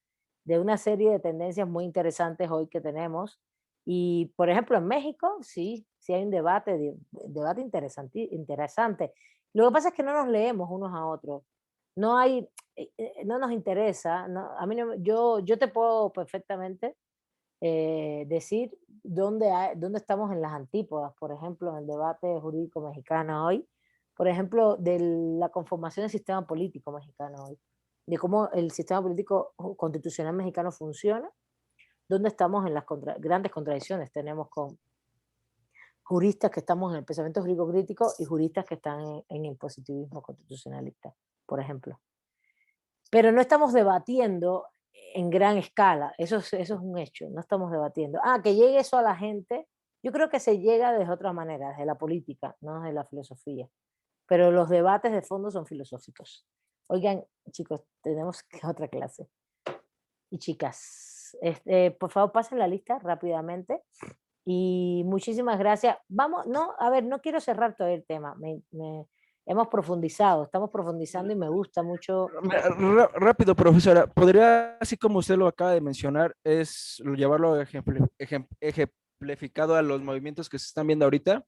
de una serie de tendencias muy interesantes hoy que tenemos. Y por ejemplo, en México sí hay un debate interesante. Lo que pasa es que no nos leemos unos a otros. No hay, no nos interesa, a mí yo te puedo perfectamente decir dónde estamos en las antípodas, por ejemplo, en el debate jurídico mexicano hoy, por ejemplo, de la conformación del sistema político mexicano hoy, de cómo el sistema político constitucional mexicano funciona, dónde estamos en las grandes contradicciones tenemos con juristas que estamos en el pensamiento jurídico crítico y juristas que están en el positivismo constitucionalista, por ejemplo. Pero no estamos debatiendo en gran escala, eso es un hecho, no estamos debatiendo. Que llegue eso a la gente, yo creo que se llega de otra manera, desde la política, no desde la filosofía. Pero los debates de fondo son filosóficos. Oigan, chicos, tenemos que otra clase. Y chicas, por favor pasen la lista rápidamente. Y muchísimas gracias. Vamos, no quiero cerrar todo el tema. hemos profundizado, estamos profundizando y me gusta mucho. Rápido, profesora, ¿podría, así como usted lo acaba de mencionar, es llevarlo ejemplificado a los movimientos que se están viendo ahorita?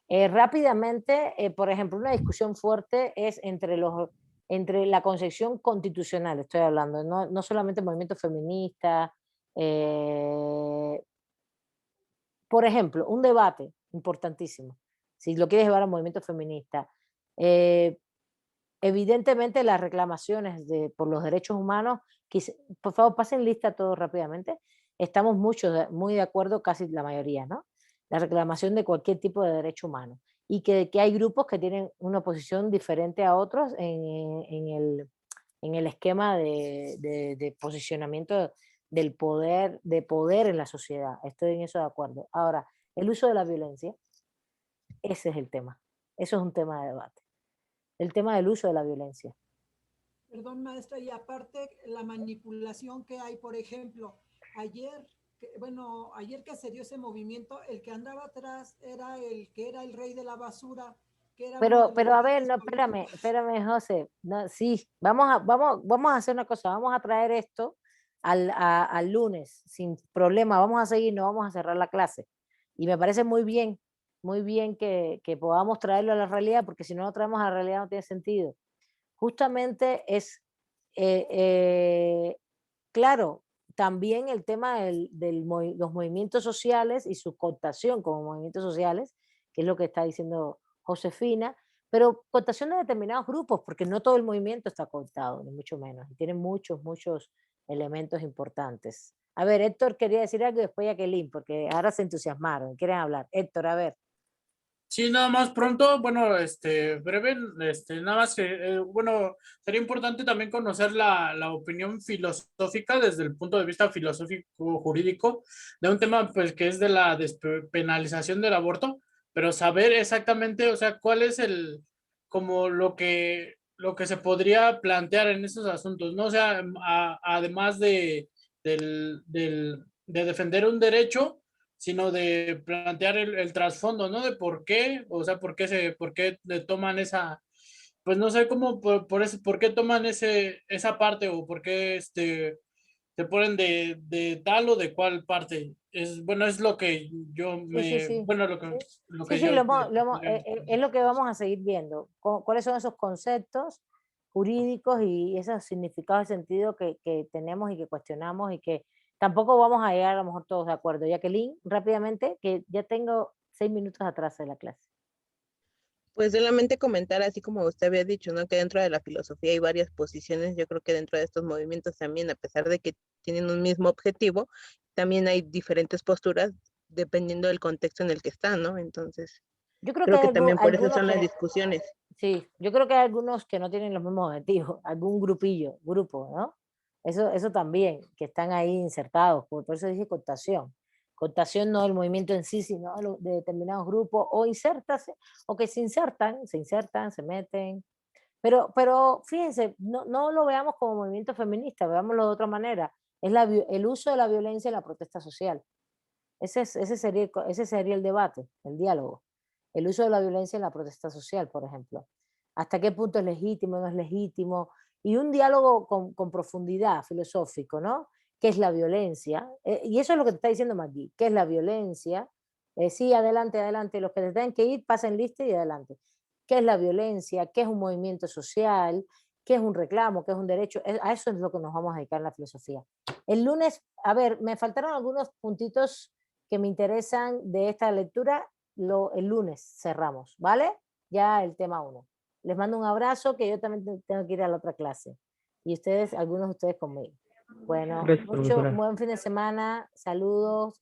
Rápidamente, por ejemplo, una discusión fuerte es entre la concepción constitucional, estoy hablando, no solamente el movimiento feminista. Por ejemplo, un debate importantísimo, si lo quieres llevar al movimiento feminista. eh, Evidentemente las reclamaciones por los derechos humanos, por favor pasen lista todo rápidamente, estamos muy de acuerdo, casi la mayoría, ¿no? La reclamación de cualquier tipo de derecho humano y que hay grupos que tienen una posición diferente a otros en el esquema de posicionamiento de poder en la sociedad. Estoy en eso de acuerdo. Ahora, el uso de la violencia, ese es el tema. Eso es un tema de debate. El tema del uso de la violencia. Perdón, maestra, y aparte la manipulación que hay, por ejemplo, ayer, ayer que se dio ese movimiento, el que andaba atrás era el que era el rey de la basura, que era uno de los Pero a ver, grandes no, políticos. espérame, José. No, sí, vamos a hacer una cosa, vamos a traer esto al lunes, sin problema, vamos a seguir, no vamos a cerrar la clase. Y me parece muy bien que podamos traerlo a la realidad, porque si no lo traemos a la realidad no tiene sentido. Justamente es, claro, también el tema los movimientos sociales y su cooptación como movimientos sociales, que es lo que está diciendo Josefina, pero cooptación de determinados grupos, porque no todo el movimiento está cooptado, ni mucho menos, y tiene muchos elementos importantes. A ver, Héctor quería decir algo y después Jacqueline, porque ahora se entusiasmaron, quieren hablar. Héctor, a ver. Sí, nada más pronto, bueno, breve, nada más que, bueno, sería importante también conocer la opinión filosófica desde el punto de vista filosófico jurídico de un tema, pues, que es de la despenalización del aborto, pero saber exactamente, o sea, cuál es como lo que se podría plantear en esos asuntos, ¿no? O sea, además de defender un derecho, sino de plantear el trasfondo, ¿no? De por qué, o sea, por qué toman esa, pues no sé cómo, por qué toman esa parte o por qué se ponen de tal o de cuál parte. Bueno, es lo que yo Sí. bueno, Sí, lo sí, que sí, yo es lo que vamos a seguir viendo. ¿Cuáles son esos conceptos jurídicos y esos significados de sentido que tenemos y que cuestionamos y que tampoco vamos a llegar a lo mejor todos de acuerdo? Jacqueline, rápidamente, que ya tengo 6 minutos atrás de la clase. Pues solamente comentar, así como usted había dicho, ¿no? Que dentro de la filosofía hay varias posiciones. Yo creo que dentro de estos movimientos también, a pesar de que tienen un mismo objetivo, también hay diferentes posturas dependiendo del contexto en el que están, ¿no? Entonces, Yo creo que creo hay que también por eso algunos son las que, discusiones. sí, yo creo que hay algunos que no tienen los mismos objetivos, algún grupo, ¿no? Eso también, que están ahí insertados, por eso dije cooptación. Cooptación no del movimiento en sí, sino de determinados grupos, o insertarse, o que se insertan, se meten. Pero fíjense, no lo veamos como movimiento feminista, veámoslo de otra manera. Es el uso de la violencia en la protesta social. Ese sería el debate, el diálogo. El uso de la violencia en la protesta social, por ejemplo. ¿Hasta qué punto es legítimo, no es legítimo? Y un diálogo con profundidad filosófico, ¿no? ¿Qué es la violencia? Y eso es lo que te está diciendo Magui. ¿Qué es la violencia? Sí, adelante, adelante. Los que te tengan que ir, pasen lista y adelante. ¿Qué es la violencia? ¿Qué es un movimiento social? ¿Qué es un reclamo? ¿Qué es un derecho? A eso es lo que nos vamos a dedicar en la filosofía. El lunes, a ver, me faltaron algunos puntitos que me interesan de esta lectura. El lunes cerramos, ¿vale? Ya el tema 1. Les mando un abrazo, que yo también tengo que ir a la otra clase. Y ustedes, algunos de ustedes conmigo. Bueno, Gracias, profesora. buen fin de semana, saludos.